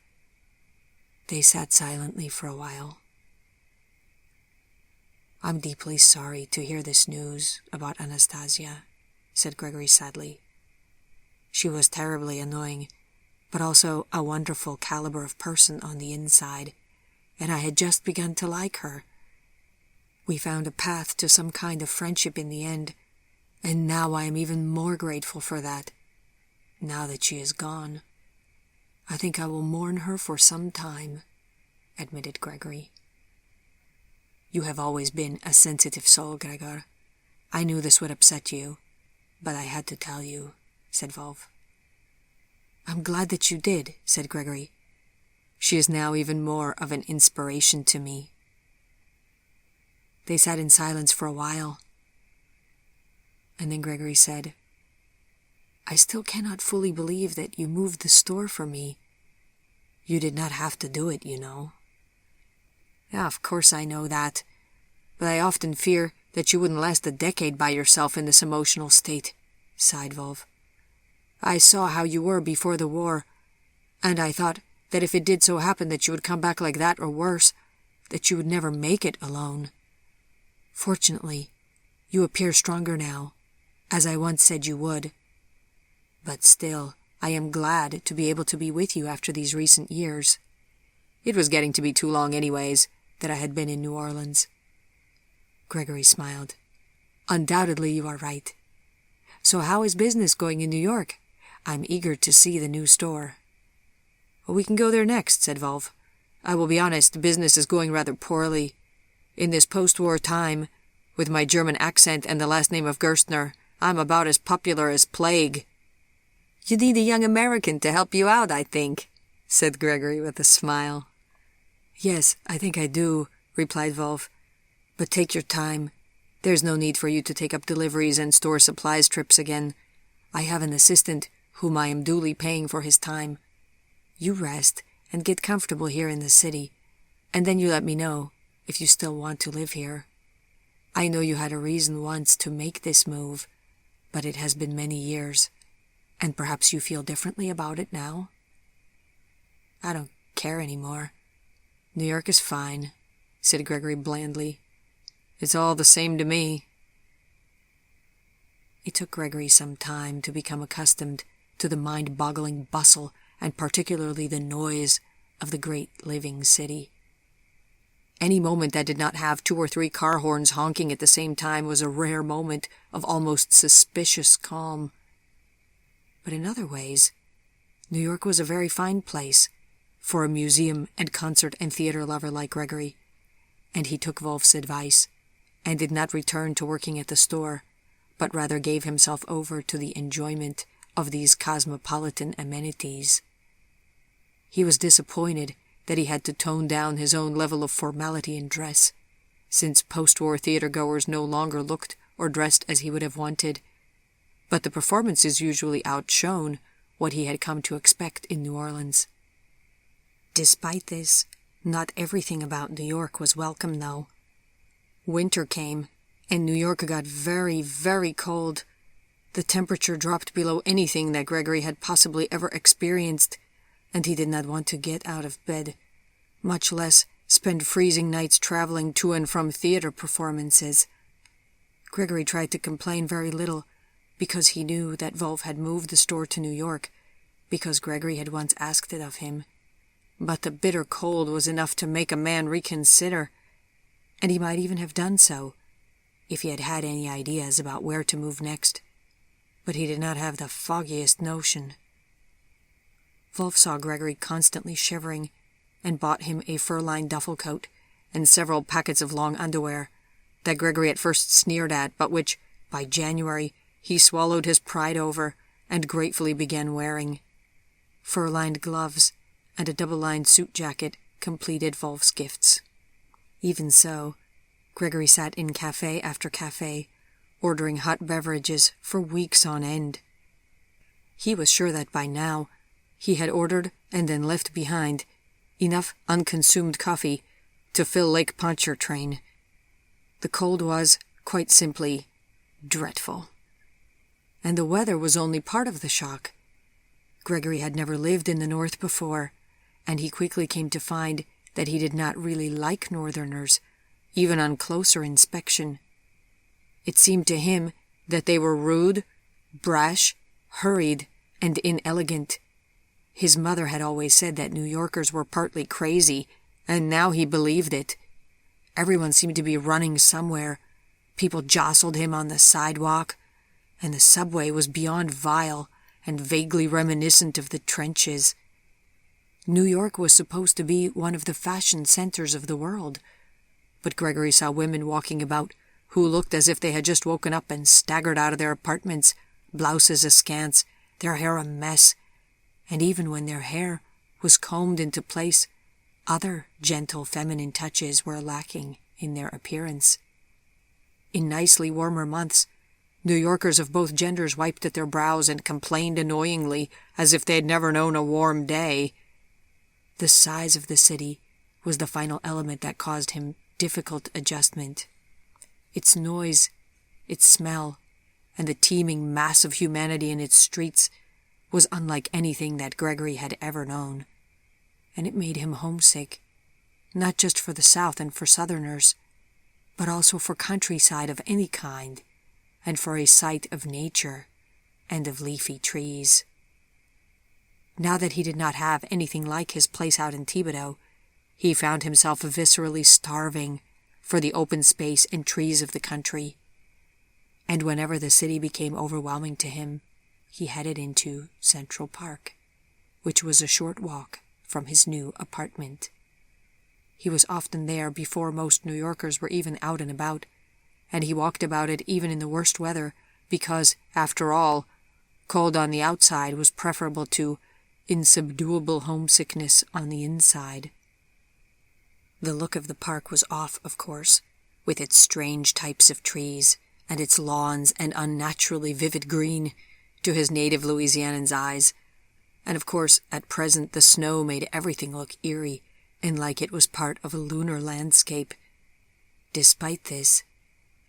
They sat silently for a while. "I'm deeply sorry to hear this news about Anastasia," said Gregory sadly. "She was terribly annoying, but also a wonderful caliber of person on the inside, and I had just begun to like her. We found a path to some kind of friendship in the end, and now I am even more grateful for that. Now that she is gone, I think I will mourn her for some time," admitted Gregory. "You have always been a sensitive soul, Gregor. I knew this would upset you, but I had to tell you," said Volv. "I'm glad that you did," said Gregory. "She is now even more of an inspiration to me." They sat in silence for a while, and then Gregory said, "I still cannot fully believe that you moved the store for me. You did not have to do it, you know." "Yeah, of course I know that, but I often fear that you wouldn't last a decade by yourself in this emotional state," sighed Volv. "I saw how you were before the war, and I thought that if it did so happen that you would come back like that or worse, that you would never make it alone. Fortunately, you appear stronger now, as I once said you would. But still, I am glad to be able to be with you after these recent years. It was getting to be too long anyways that I had been in New Orleans." Gregory smiled. "Undoubtedly you are right. So how is business going in New York? I'm eager to see the new store." "Well, we can go there next," said Volv. "I will be honest, business is going rather poorly. In this post-war time, with my German accent and the last name of Gerstner, I'm about as popular as plague." "You need a young American to help you out, I think," said Gregory with a smile. "Yes, I think I do," replied Volv. "But take your time. There's no need for you to take up deliveries and store supplies trips again. I have an assistant whom I am duly paying for his time. You rest and get comfortable here in the city, and then you let me know if you still want to live here. I know you had a reason once to make this move, but it has been many years, and perhaps you feel differently about it now?" "I don't care anymore. New York is fine," said Gregory blandly. "It's all the same to me." It took Gregory some time to become accustomed to the mind-boggling bustle and particularly the noise of the great living city. Any moment that did not have 2 or 3 car horns honking at the same time was a rare moment of almost suspicious calm. But in other ways, New York was a very fine place for a museum and concert and theater lover like Gregory, and he took Volv's advice and did not return to working at the store, but rather gave himself over to the enjoyment of these cosmopolitan amenities. He was disappointed that he had to tone down his own level of formality in dress, since post-war theater-goers no longer looked or dressed as he would have wanted, but the performances usually outshone what he had come to expect in New Orleans. Despite this, not everything about New York was welcome, though. Winter came, and New York got very, very cold. The temperature dropped below anything that Gregory had possibly ever experienced, and he did not want to get out of bed, much less spend freezing nights traveling to and from theater performances. Gregory tried to complain very little, because he knew that Volv had moved the store to New York, because Gregory had once asked it of him. But the bitter cold was enough to make a man reconsider, and he might even have done so, if he had had any ideas about where to move next. But he did not have the foggiest notion. Volv saw Gregory constantly shivering, and bought him a fur-lined duffel coat and several packets of long underwear that Gregory at first sneered at, but which, by January, he swallowed his pride over and gratefully began wearing. Fur-lined gloves and a double-lined suit jacket completed Volv's gifts. Even so, Gregory sat in cafe after cafe, ordering hot beverages for weeks on end. He was sure that by now he had ordered and then left behind enough unconsumed coffee to fill Lake Pontchartrain. The cold was, quite simply, dreadful. And the weather was only part of the shock. Gregory had never lived in the North before, and he quickly came to find that he did not really like Northerners, even on closer inspection. It seemed to him that they were rude, brash, hurried, and inelegant. His mother had always said that New Yorkers were partly crazy, and now he believed it. Everyone seemed to be running somewhere. People jostled him on the sidewalk, and the subway was beyond vile and vaguely reminiscent of the trenches. New York was supposed to be one of the fashion centers of the world, but Gregory saw women walking about who looked as if they had just woken up and staggered out of their apartments, blouses askance, their hair a mess, and even when their hair was combed into place, other gentle feminine touches were lacking in their appearance. In nicely warmer months, New Yorkers of both genders wiped at their brows and complained annoyingly as if they had never known a warm day. The size of the city was the final element that caused him difficult adjustment. Its noise, its smell, and the teeming mass of humanity in its streets was unlike anything that Gregory had ever known, and it made him homesick, not just for the South and for Southerners, but also for countryside of any kind, and for a sight of nature and of leafy trees. Now that he did not have anything like his place out in Thibodeau, he found himself viscerally starving for the open space and trees of the country. And whenever the city became overwhelming to him, he headed into Central Park, which was a short walk from his new apartment. He was often there before most New Yorkers were even out and about, and he walked about it even in the worst weather because, after all, cold on the outside was preferable to insubduable homesickness on the inside. The look of the park was off, of course, with its strange types of trees and its lawns and unnaturally vivid green to his native Louisianan's eyes, and of course at present the snow made everything look eerie and like it was part of a lunar landscape. Despite this,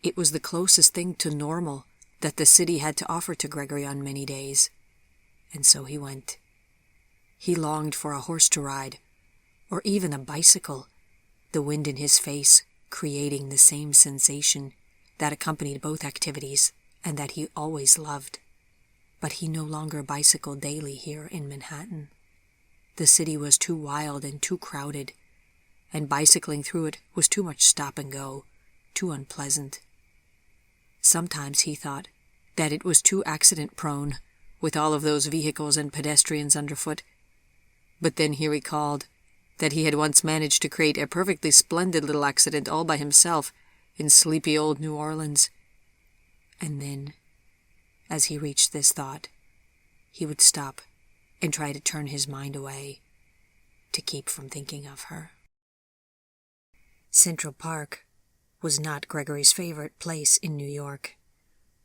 it was the closest thing to normal that the city had to offer to Gregory on many days, and so he went. He longed for a horse to ride, or even a bicycle, the wind in his face creating the same sensation that accompanied both activities and that he always loved. But he no longer bicycled daily here in Manhattan. The city was too wild and too crowded, and bicycling through it was too much stop and go, too unpleasant. Sometimes he thought that it was too accident-prone, with all of those vehicles and pedestrians underfoot. But then he recalled that he had once managed to create a perfectly splendid little accident all by himself in sleepy old New Orleans. And then, as he reached this thought, he would stop and try to turn his mind away, to keep from thinking of her. Central Park was not Gregory's favorite place in New York.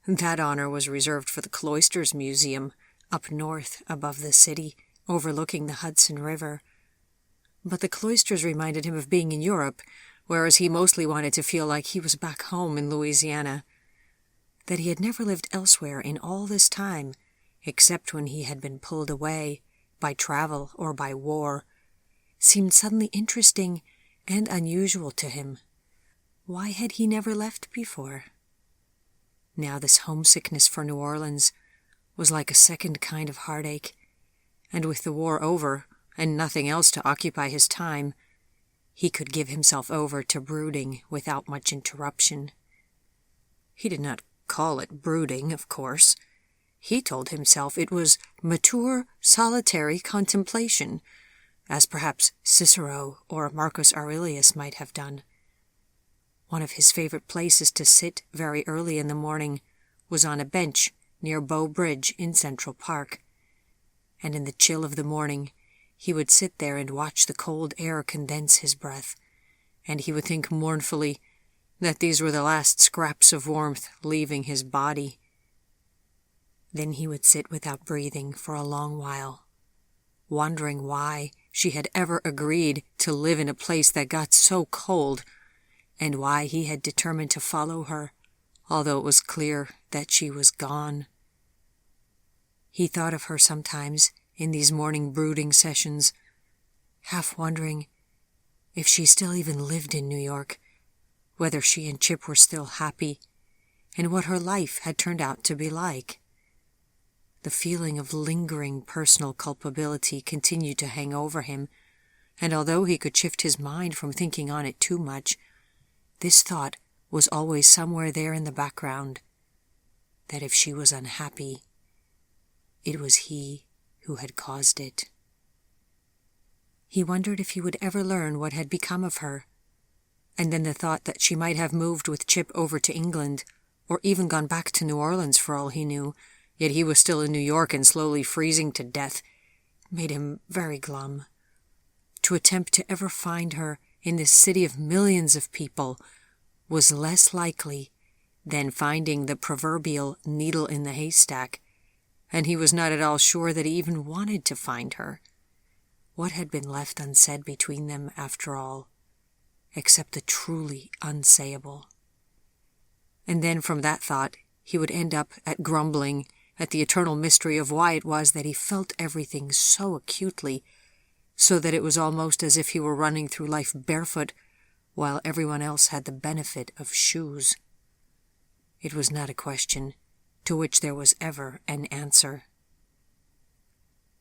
That honor was reserved for the Cloisters Museum, up north above the city, overlooking the Hudson River. But the cloisters reminded him of being in Europe, whereas he mostly wanted to feel like he was back home in Louisiana. That he had never lived elsewhere in all this time, except when he had been pulled away, by travel or by war, seemed suddenly interesting and unusual to him. Why had he never left before? Now this homesickness for New Orleans was like a second kind of heartache, and with the war over and nothing else to occupy his time, he could give himself over to brooding without much interruption. He did not call it brooding, of course. He told himself it was mature, solitary contemplation, as perhaps Cicero or Marcus Aurelius might have done. One of his favorite places to sit very early in the morning was on a bench near Bow Bridge in Central Park, and in the chill of the morning he would sit there and watch the cold air condense his breath, and he would think mournfully that these were the last scraps of warmth leaving his body. Then he would sit without breathing for a long while, wondering why she had ever agreed to live in a place that got so cold, and why he had determined to follow her, although it was clear that she was gone. He thought of her sometimes in these morning brooding sessions, half wondering if she still even lived in New York, whether she and Chip were still happy, and what her life had turned out to be like. The feeling of lingering personal culpability continued to hang over him, and although he could shift his mind from thinking on it too much, this thought was always somewhere there in the background, that if she was unhappy, it was he who had caused it. He wondered if he would ever learn what had become of her, and then the thought that she might have moved with Chip over to England, or even gone back to New Orleans for all he knew, yet he was still in New York and slowly freezing to death, made him very glum. To attempt to ever find her in this city of millions of people was less likely than finding the proverbial needle in the haystack, and he was not at all sure that he even wanted to find her. What had been left unsaid between them, after all, except the truly unsayable? And then from that thought he would end up at grumbling at the eternal mystery of why it was that he felt everything so acutely, so that it was almost as if he were running through life barefoot, while everyone else had the benefit of shoes. It was not a question to which there was ever an answer.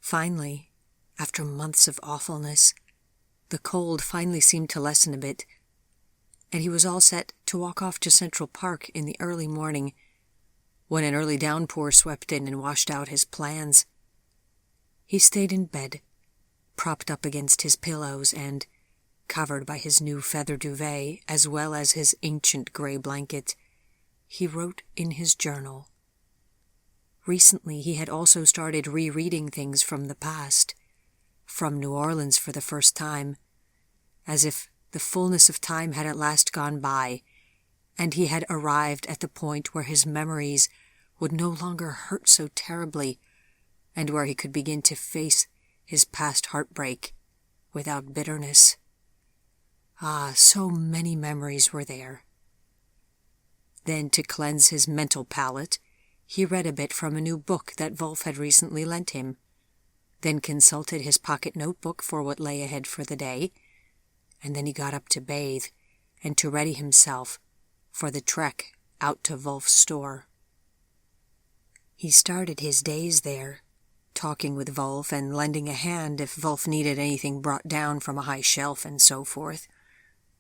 Finally, after months of awfulness, the cold finally seemed to lessen a bit, and he was all set to walk off to Central Park in the early morning, when an early downpour swept in and washed out his plans. He stayed in bed, propped up against his pillows and, covered by his new feather duvet as well as his ancient gray blanket, he wrote in his journal. Recently he had also started rereading things from the past, from New Orleans for the first time, as if the fullness of time had at last gone by, and he had arrived at the point where his memories would no longer hurt so terribly, and where he could begin to face his past heartbreak without bitterness. Ah, so many memories were there. Then, to cleanse his mental palate, he read a bit from a new book that Wolf had recently lent him, then consulted his pocket notebook for what lay ahead for the day, and then he got up to bathe and to ready himself for the trek out to Wolf's store. He started his days there, talking with Wolf and lending a hand if Wolf needed anything brought down from a high shelf and so forth,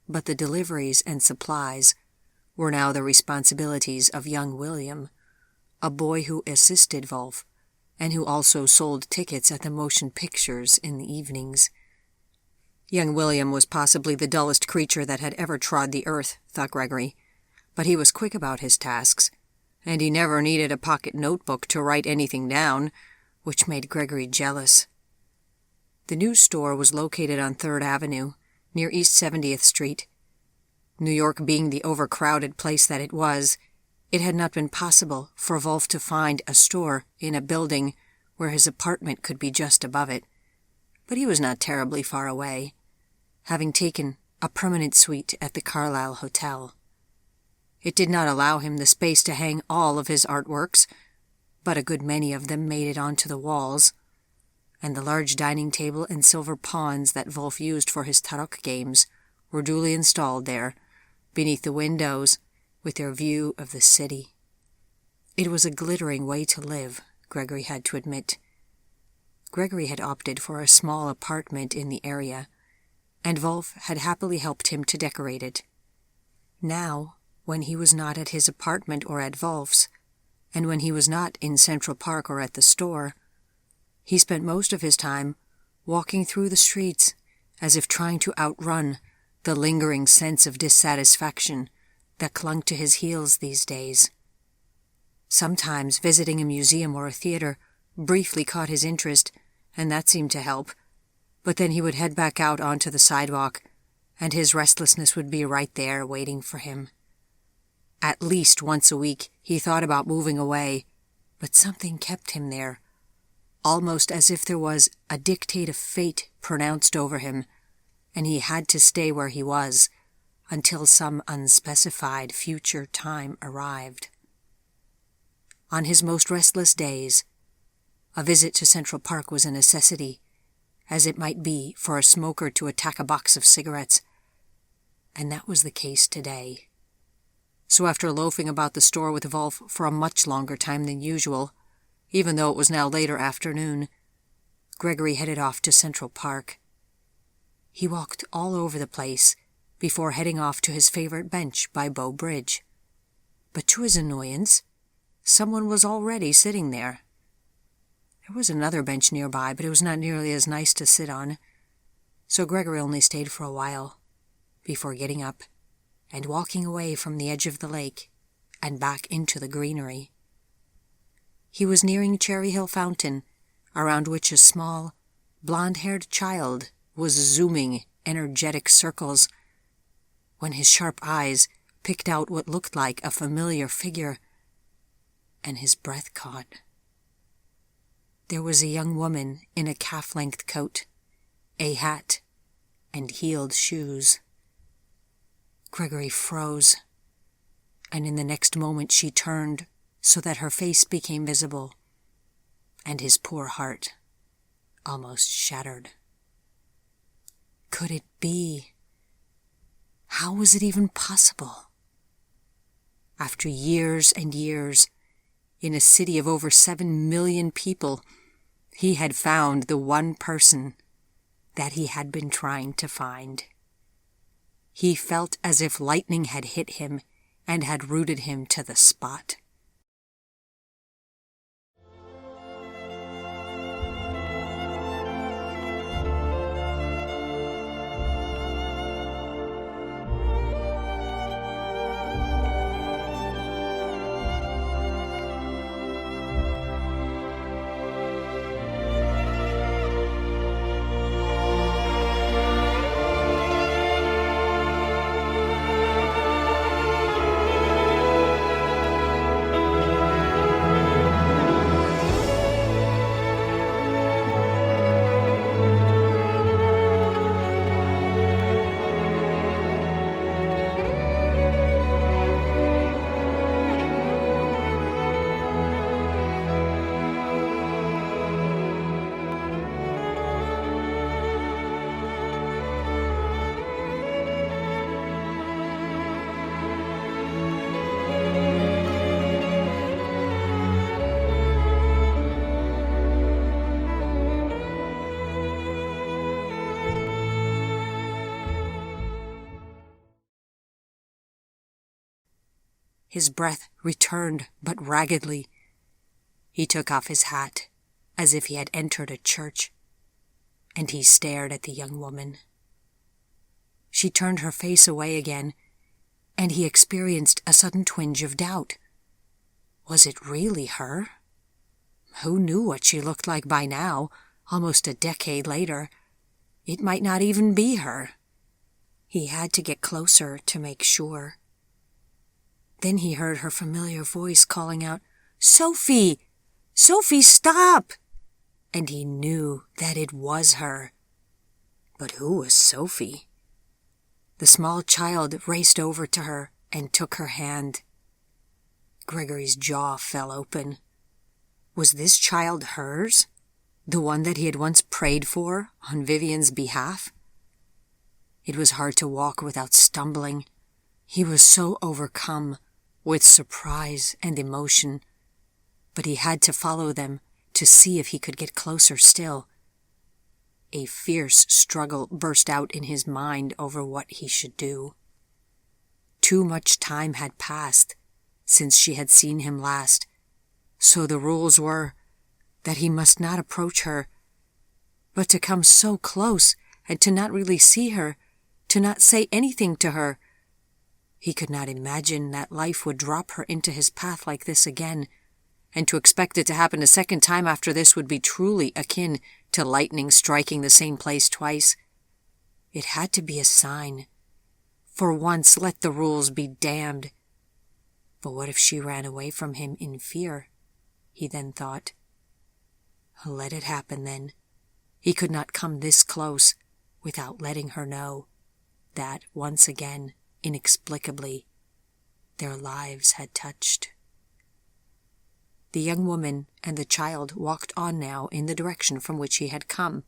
but the deliveries and supplies were now the responsibilities of young William, a boy who assisted Wolf, and who also sold tickets at the motion pictures in the evenings. Young William was possibly the dullest creature that had ever trod the earth, thought Gregory, but he was quick about his tasks, and he never needed a pocket notebook to write anything down, which made Gregory jealous. The new store was located on 3rd Avenue, near East 70th Street. New York being the overcrowded place that it was, it had not been possible for Wolf to find a store in a building where his apartment could be just above it, but he was not terribly far away, having taken a permanent suite at the Carlisle Hotel. It did not allow him the space to hang all of his artworks, but a good many of them made it onto the walls, and the large dining table and silver pawns that Wolf used for his tarot games were duly installed there, beneath the windows, with their view of the city. It was a glittering way to live, Gregory had to admit. Gregory had opted for a small apartment in the area, and Wolf had happily helped him to decorate it. Now, when he was not at his apartment or at Wolf's, and when he was not in Central Park or at the store, he spent most of his time walking through the streets as if trying to outrun the lingering sense of dissatisfaction that clung to his heels these days. Sometimes visiting a museum or a theater briefly caught his interest, and that seemed to help, but then he would head back out onto the sidewalk, and his restlessness would be right there waiting for him. At least once a week he thought about moving away, but something kept him there, almost as if there was a dictate of fate pronounced over him, and he had to stay where he was until some unspecified future time arrived. On his most restless days, a visit to Central Park was a necessity, as it might be for a smoker to attack a box of cigarettes. and that was the case today. So after loafing about the store with Wolf for a much longer time than usual, even though it was now later afternoon, Gregory headed off to Central Park. He walked all over the place before heading off to his favorite bench by Bow Bridge. But to his annoyance, someone was already sitting there. There was another bench nearby, but it was not nearly as nice to sit on, so Gregory only stayed for a while before getting up and walking away from the edge of the lake and back into the greenery. He was nearing Cherry Hill Fountain, around which a small, blonde-haired child was zooming energetic circles, when his sharp eyes picked out what looked like a familiar figure, and his breath caught. There was a young woman in a calf-length coat, a hat, and heeled shoes. Gregory froze, and in the next moment she turned so that her face became visible, and his poor heart almost shattered. Could it be? How was it even possible? After years and years, in a city of over 7 million people, he had found the one person that he had been trying to find. He felt as if lightning had hit him and had rooted him to the spot. His breath returned but raggedly. He took off his hat, as if he had entered a church, and he stared at the young woman. She turned her face away again, and he experienced a sudden twinge of doubt. Was it really her? Who knew what she looked like by now, almost a decade later? It might not even be her. He had to get closer to make sure. Then he heard her familiar voice calling out, "Sophie! Sophie, stop!" And he knew that it was her. But who was Sophie? The small child raced over to her and took her hand. Gregory's jaw fell open. Was this child hers? The one that he had once prayed for on Vivian's behalf? It was hard to walk without stumbling. He was so overcome with surprise and emotion, but he had to follow them to see if he could get closer still. A fierce struggle burst out in his mind over what he should do. Too much time had passed since she had seen him last, so the rules were that he must not approach her, but to come so close and to not really see her, to not say anything to her. He could not imagine that life would drop her into his path like this again, and to expect it to happen a second time after this would be truly akin to lightning striking the same place twice. It had to be a sign. For once, let the rules be damned. But what if she ran away from him in fear? He then thought. Let it happen then. He could not come this close without letting her know that, once again, inexplicably, their lives had touched. The young woman and the child walked on now in the direction from which he had come,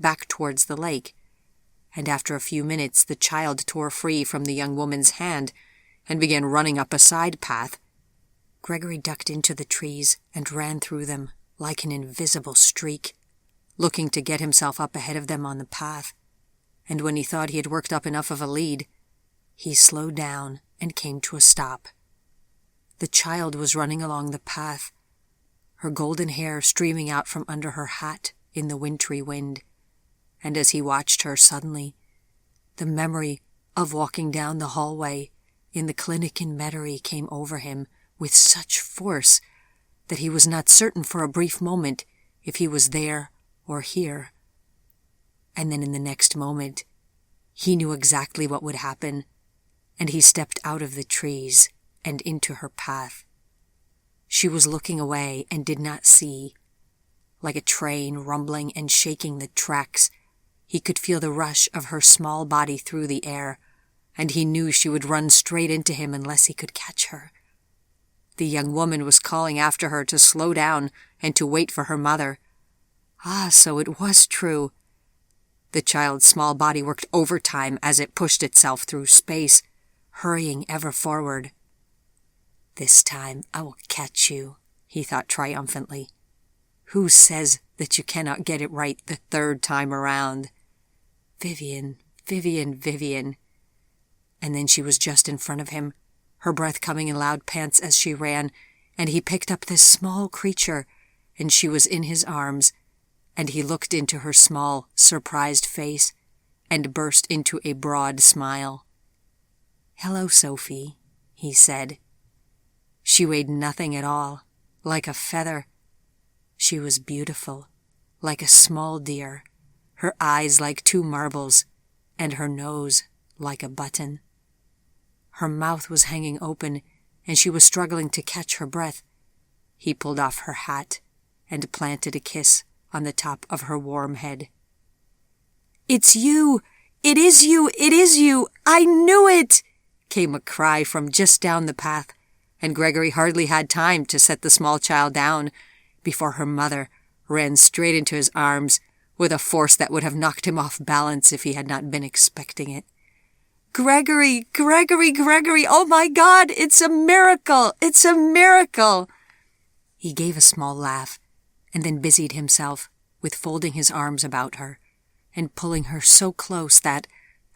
back towards the lake, and after a few minutes the child tore free from the young woman's hand and began running up a side path. Gregory ducked into the trees and ran through them like an invisible streak, looking to get himself up ahead of them on the path, and when he thought he had worked up enough of a lead, he slowed down and came to a stop. The child was running along the path, her golden hair streaming out from under her hat in the wintry wind, and as he watched her suddenly, the memory of walking down the hallway in the clinic in Metairie came over him with such force that he was not certain for a brief moment if he was there or here. And then in the next moment, he knew exactly what would happen, and he stepped out of the trees and into her path. She was looking away and did not see. Like a train rumbling and shaking the tracks, he could feel the rush of her small body through the air, and he knew she would run straight into him unless he could catch her. The young woman was calling after her to slow down and to wait for her mother. Ah, so it was true. The child's small body worked overtime as it pushed itself through space, hurrying ever forward. "This time I will catch you," he thought triumphantly. "Who says that you cannot get it right the third time around? Vivian, Vivian, Vivian." And then she was just in front of him, her breath coming in loud pants as she ran, and he picked up this small creature, and she was in his arms, and he looked into her small, surprised face and burst into a broad smile. "Hello, Sophie," he said. She weighed nothing at all, like a feather. She was beautiful, like a small deer, her eyes like two marbles, and her nose like a button. Her mouth was hanging open, and she was struggling to catch her breath. He pulled off her hat and planted a kiss on the top of her warm head. "It's you! It is you! It is you! I knew it!" came a cry from just down the path, and Gregory hardly had time to set the small child down before her mother ran straight into his arms with a force that would have knocked him off balance if he had not been expecting it. "Gregory, Gregory, Gregory, oh my God, it's a miracle! It's a miracle!" He gave a small laugh and then busied himself with folding his arms about her and pulling her so close that,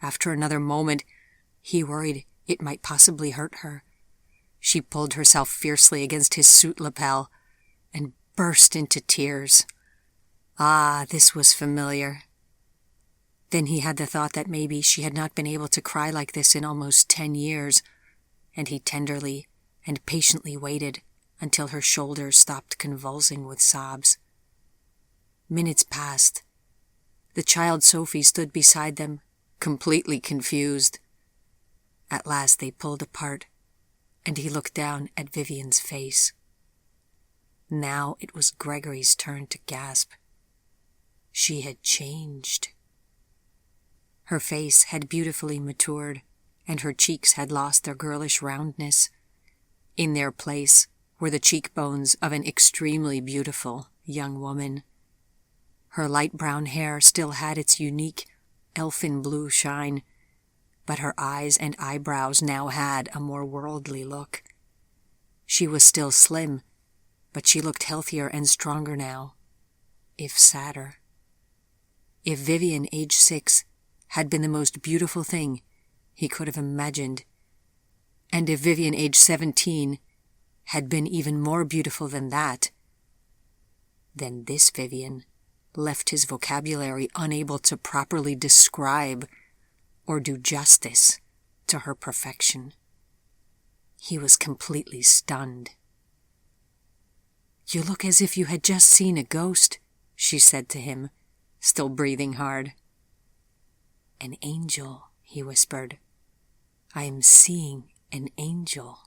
after another moment, he worried it might possibly hurt her. She pulled herself fiercely against his suit lapel and burst into tears. Ah, this was familiar. Then he had the thought that maybe she had not been able to cry like this in almost 10 years, and he tenderly and patiently waited until her shoulders stopped convulsing with sobs. Minutes passed. The child Sophie stood beside them, completely confused. At last they pulled apart, and he looked down at Vivian's face. Now it was Gregory's turn to gasp. She had changed. Her face had beautifully matured, and her cheeks had lost their girlish roundness. In their place were the cheekbones of an extremely beautiful young woman. Her light brown hair still had its unique elfin blue shine, but her eyes and eyebrows now had a more worldly look. She was still slim, but she looked healthier and stronger now, if sadder. If Vivian, age 6, had been the most beautiful thing he could have imagined, and if Vivian, age 17, had been even more beautiful than that, then this Vivian left his vocabulary unable to properly describe or do justice to her perfection. He was completely stunned. "You look as if you had just seen a ghost," she said to him, still breathing hard. "An angel," he whispered. "I am seeing an angel."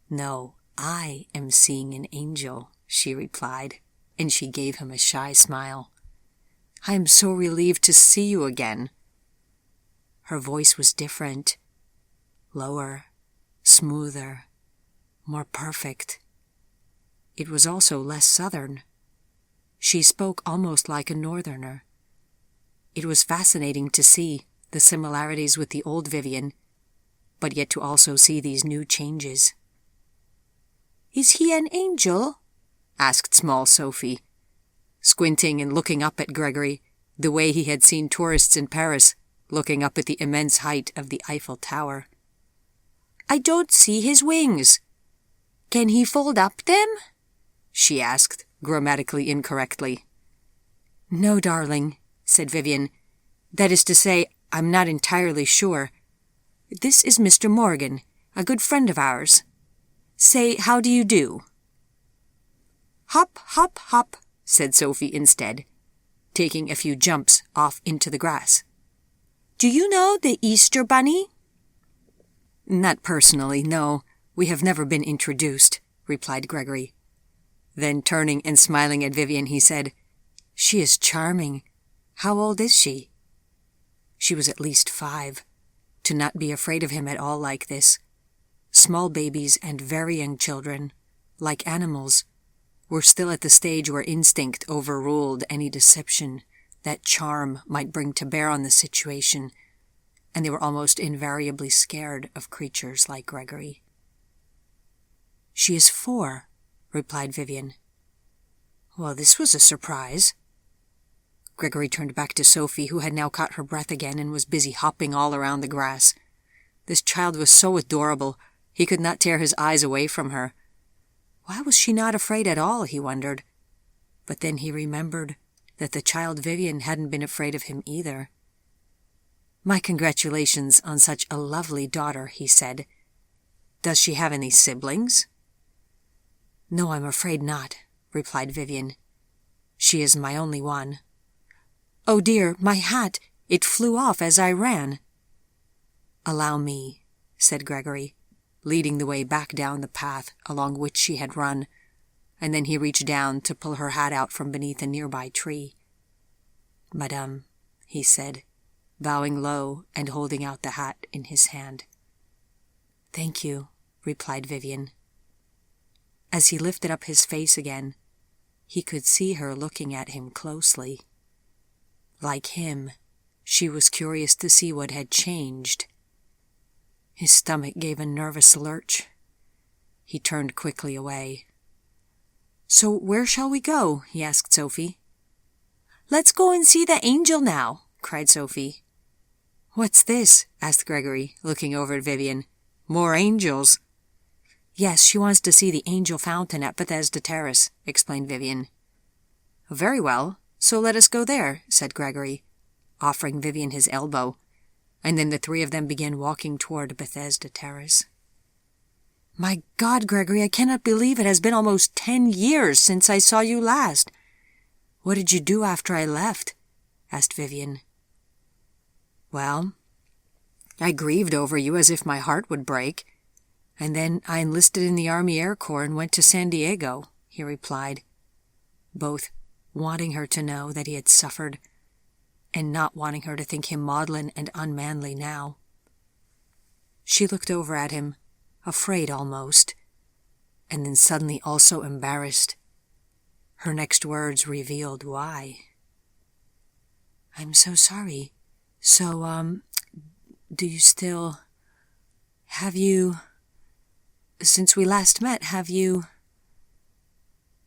"No, I am seeing an angel," she replied, and she gave him a shy smile. "I am so relieved to see you again." Her voice was different, lower, smoother, more perfect. It was also less southern. She spoke almost like a northerner. It was fascinating to see the similarities with the old Vivian, but yet to also see these new changes. "Is he an angel?" asked small Sophie, squinting and looking up at Gregory the way he had seen tourists in Paris looking up at the immense height of the Eiffel Tower. "I don't see his wings. Can he fold up them?" she asked, grammatically incorrectly. "No, darling," said Vivian. "That is to say, I'm not entirely sure. This is Mr. Morgan, a good friend of ours. Say, how do you do?" "Hop, hop, hop," said Sophie instead, taking a few jumps off into the grass. "Do you know the Easter Bunny?" "Not personally, no. We have never been introduced," replied Gregory. Then, turning and smiling at Vivian, he said, "She is charming. How old is she?" She was at least 5. To not be afraid of him at all like this. Small babies and very young children, like animals, were still at the stage where instinct overruled any deception that charm might bring to bear on the situation, and they were almost invariably scared of creatures like Gregory. "She is 4, replied Vivian. "Well, this was a surprise." Gregory turned back to Sophie, who had now caught her breath again and was busy hopping all around the grass. This child was so adorable, he could not tear his eyes away from her. Why was she not afraid at all, he wondered. But then he remembered that the child Vivian hadn't been afraid of him either. "My congratulations on such a lovely daughter," he said. "Does she have any siblings?" "No, I'm afraid not," replied Vivian. "She is my only one." "Oh dear, my hat! It flew off as I ran." "Allow me," said Gregory, leading the way back down the path along which she had run, and then he reached down to pull her hat out from beneath a nearby tree. "Madame," he said, bowing low and holding out the hat in his hand. "Thank you," replied Vivian. As he lifted up his face again, he could see her looking at him closely. Like him, she was curious to see what had changed. His stomach gave a nervous lurch. He turned quickly away. "So where shall we go?" he asked Sophie. "Let's go and see the angel now," cried Sophie. "What's this?" asked Gregory, looking over at Vivian. "More angels?" "Yes, she wants to see the angel fountain at Bethesda Terrace," explained Vivian. "Very well, so let us go there," said Gregory, offering Vivian his elbow, and then the 3 of them began walking toward Bethesda Terrace. "My God, Gregory, I cannot believe it has been almost 10 years since I saw you last. What did you do after I left?" asked Vivian. "Well, I grieved over you as if my heart would break, and then I enlisted in the Army Air Corps and went to San Diego," he replied, both wanting her to know that he had suffered and not wanting her to think him maudlin and unmanly now. She looked over at him, afraid almost, and then suddenly also embarrassed. Her next words revealed why. "I'm so sorry. So, do you still... Have you... Since we last met, have you...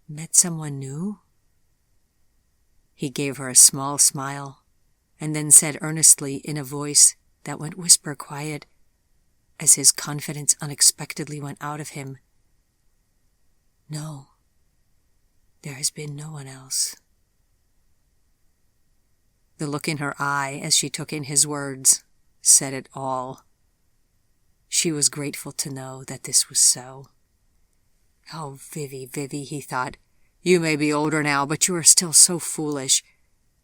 met someone new?" He gave her a small smile, and then said earnestly in a voice that went whisper quiet, as his confidence unexpectedly went out of him, "No, there has been no one else." The look in her eye as she took in his words said it all. She was grateful to know that this was so. "Oh, Vivy, he thought, you may be older now, but you are still so foolish.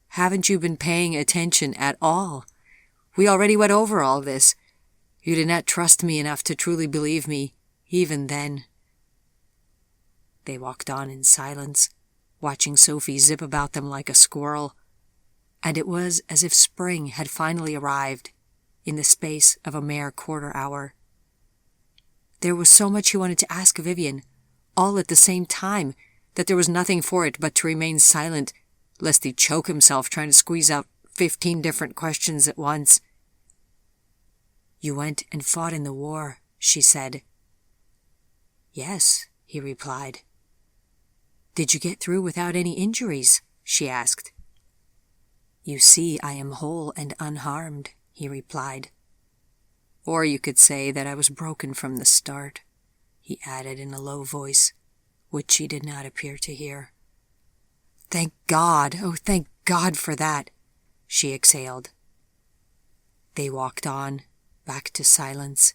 Haven't you been paying attention at all? We already went over all this. You did not trust me enough to truly believe me, even then." They walked on in silence, watching Sophie zip about them like a squirrel, and it was as if spring had finally arrived in the space of a mere quarter hour. There was so much he wanted to ask Vivian, all at the same time, that there was nothing for it but to remain silent, lest he choke himself trying to squeeze out 15 different questions at once. "You went and fought in the war," she said. "Yes," he replied. "Did you get through without any injuries?" she asked. "You see, I am whole and unharmed," he replied. "Or you could say that I was broken from the start," he added in a low voice, which she did not appear to hear. "Thank God! Oh, thank God for that!" she exhaled. They walked on, back to silence.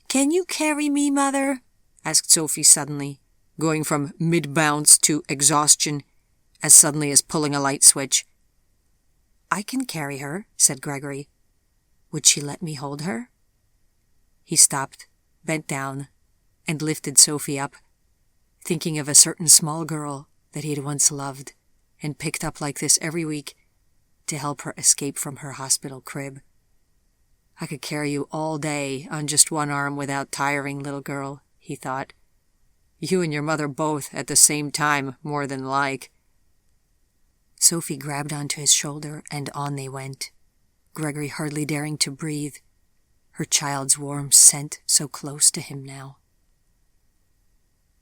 "Can you carry me, Mother?" asked Sophie suddenly, going from mid-bounce to exhaustion as suddenly as pulling a light switch. "I can carry her," said Gregory. "Would she let me hold her?" He stopped, bent down, and lifted Sophie up, thinking of a certain small girl that he had once loved and picked up like this every week to help her escape from her hospital crib. "I could carry you all day on just one arm without tiring, little girl," he thought. "You and your mother both at the same time, more than like." Sophie grabbed onto his shoulder, and on they went, Gregory hardly daring to breathe, her child's warm scent so close to him now.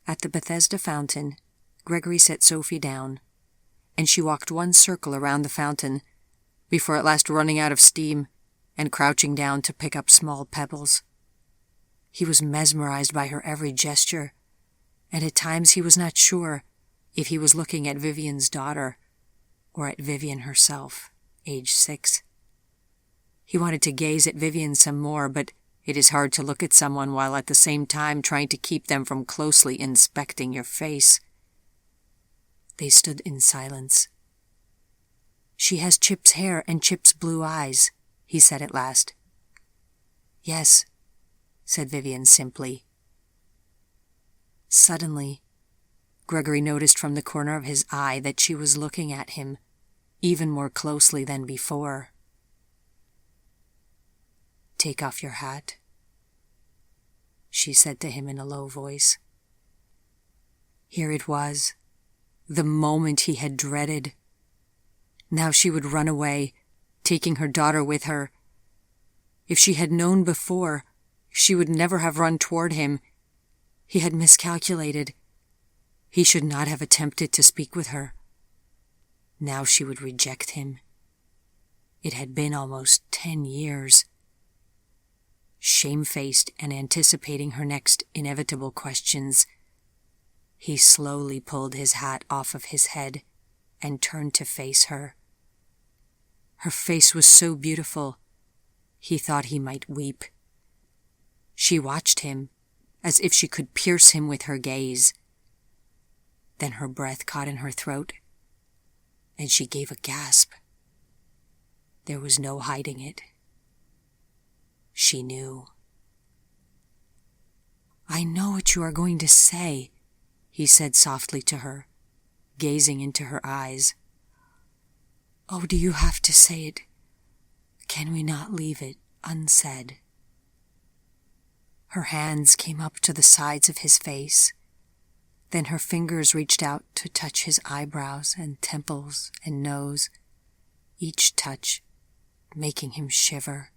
At the Bethesda fountain, Gregory set Sophie down, and she walked one circle around the fountain, before at last running out of steam and crouching down to pick up small pebbles. He was mesmerized by her every gesture, and at times he was not sure if he was looking at Vivian's daughter or at Vivian herself, age 6. He wanted to gaze at Vivian some more, but it is hard to look at someone while at the same time trying to keep them from closely inspecting your face. They stood in silence. "She has Chip's hair and Chip's blue eyes," he said at last. "Yes," said Vivian simply. Suddenly, Gregory noticed from the corner of his eye that she was looking at him even more closely than before. "Take off your hat," she said to him in a low voice. Here it was, the moment he had dreaded. Now she would run away, taking her daughter with her. If she had known before, she would never have run toward him. He had miscalculated. He should not have attempted to speak with her. Now she would reject him. It had been almost 10 years. Shamefaced and anticipating her next inevitable questions, he slowly pulled his hat off of his head and turned to face her. Her face was so beautiful, he thought he might weep. She watched him, as if she could pierce him with her gaze. Then her breath caught in her throat, and she gave a gasp. There was no hiding it. She knew. "I know what you are going to say," he said softly to her, gazing into her eyes. "Oh, do you have to say it? Can we not leave it unsaid?" Her hands came up to the sides of his face. Then her fingers reached out to touch his eyebrows and temples and nose, each touch making him shiver.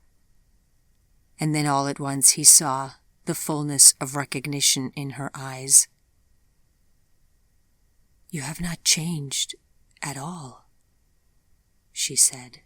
And then all at once he saw the fullness of recognition in her eyes. "You have not changed at all," she said.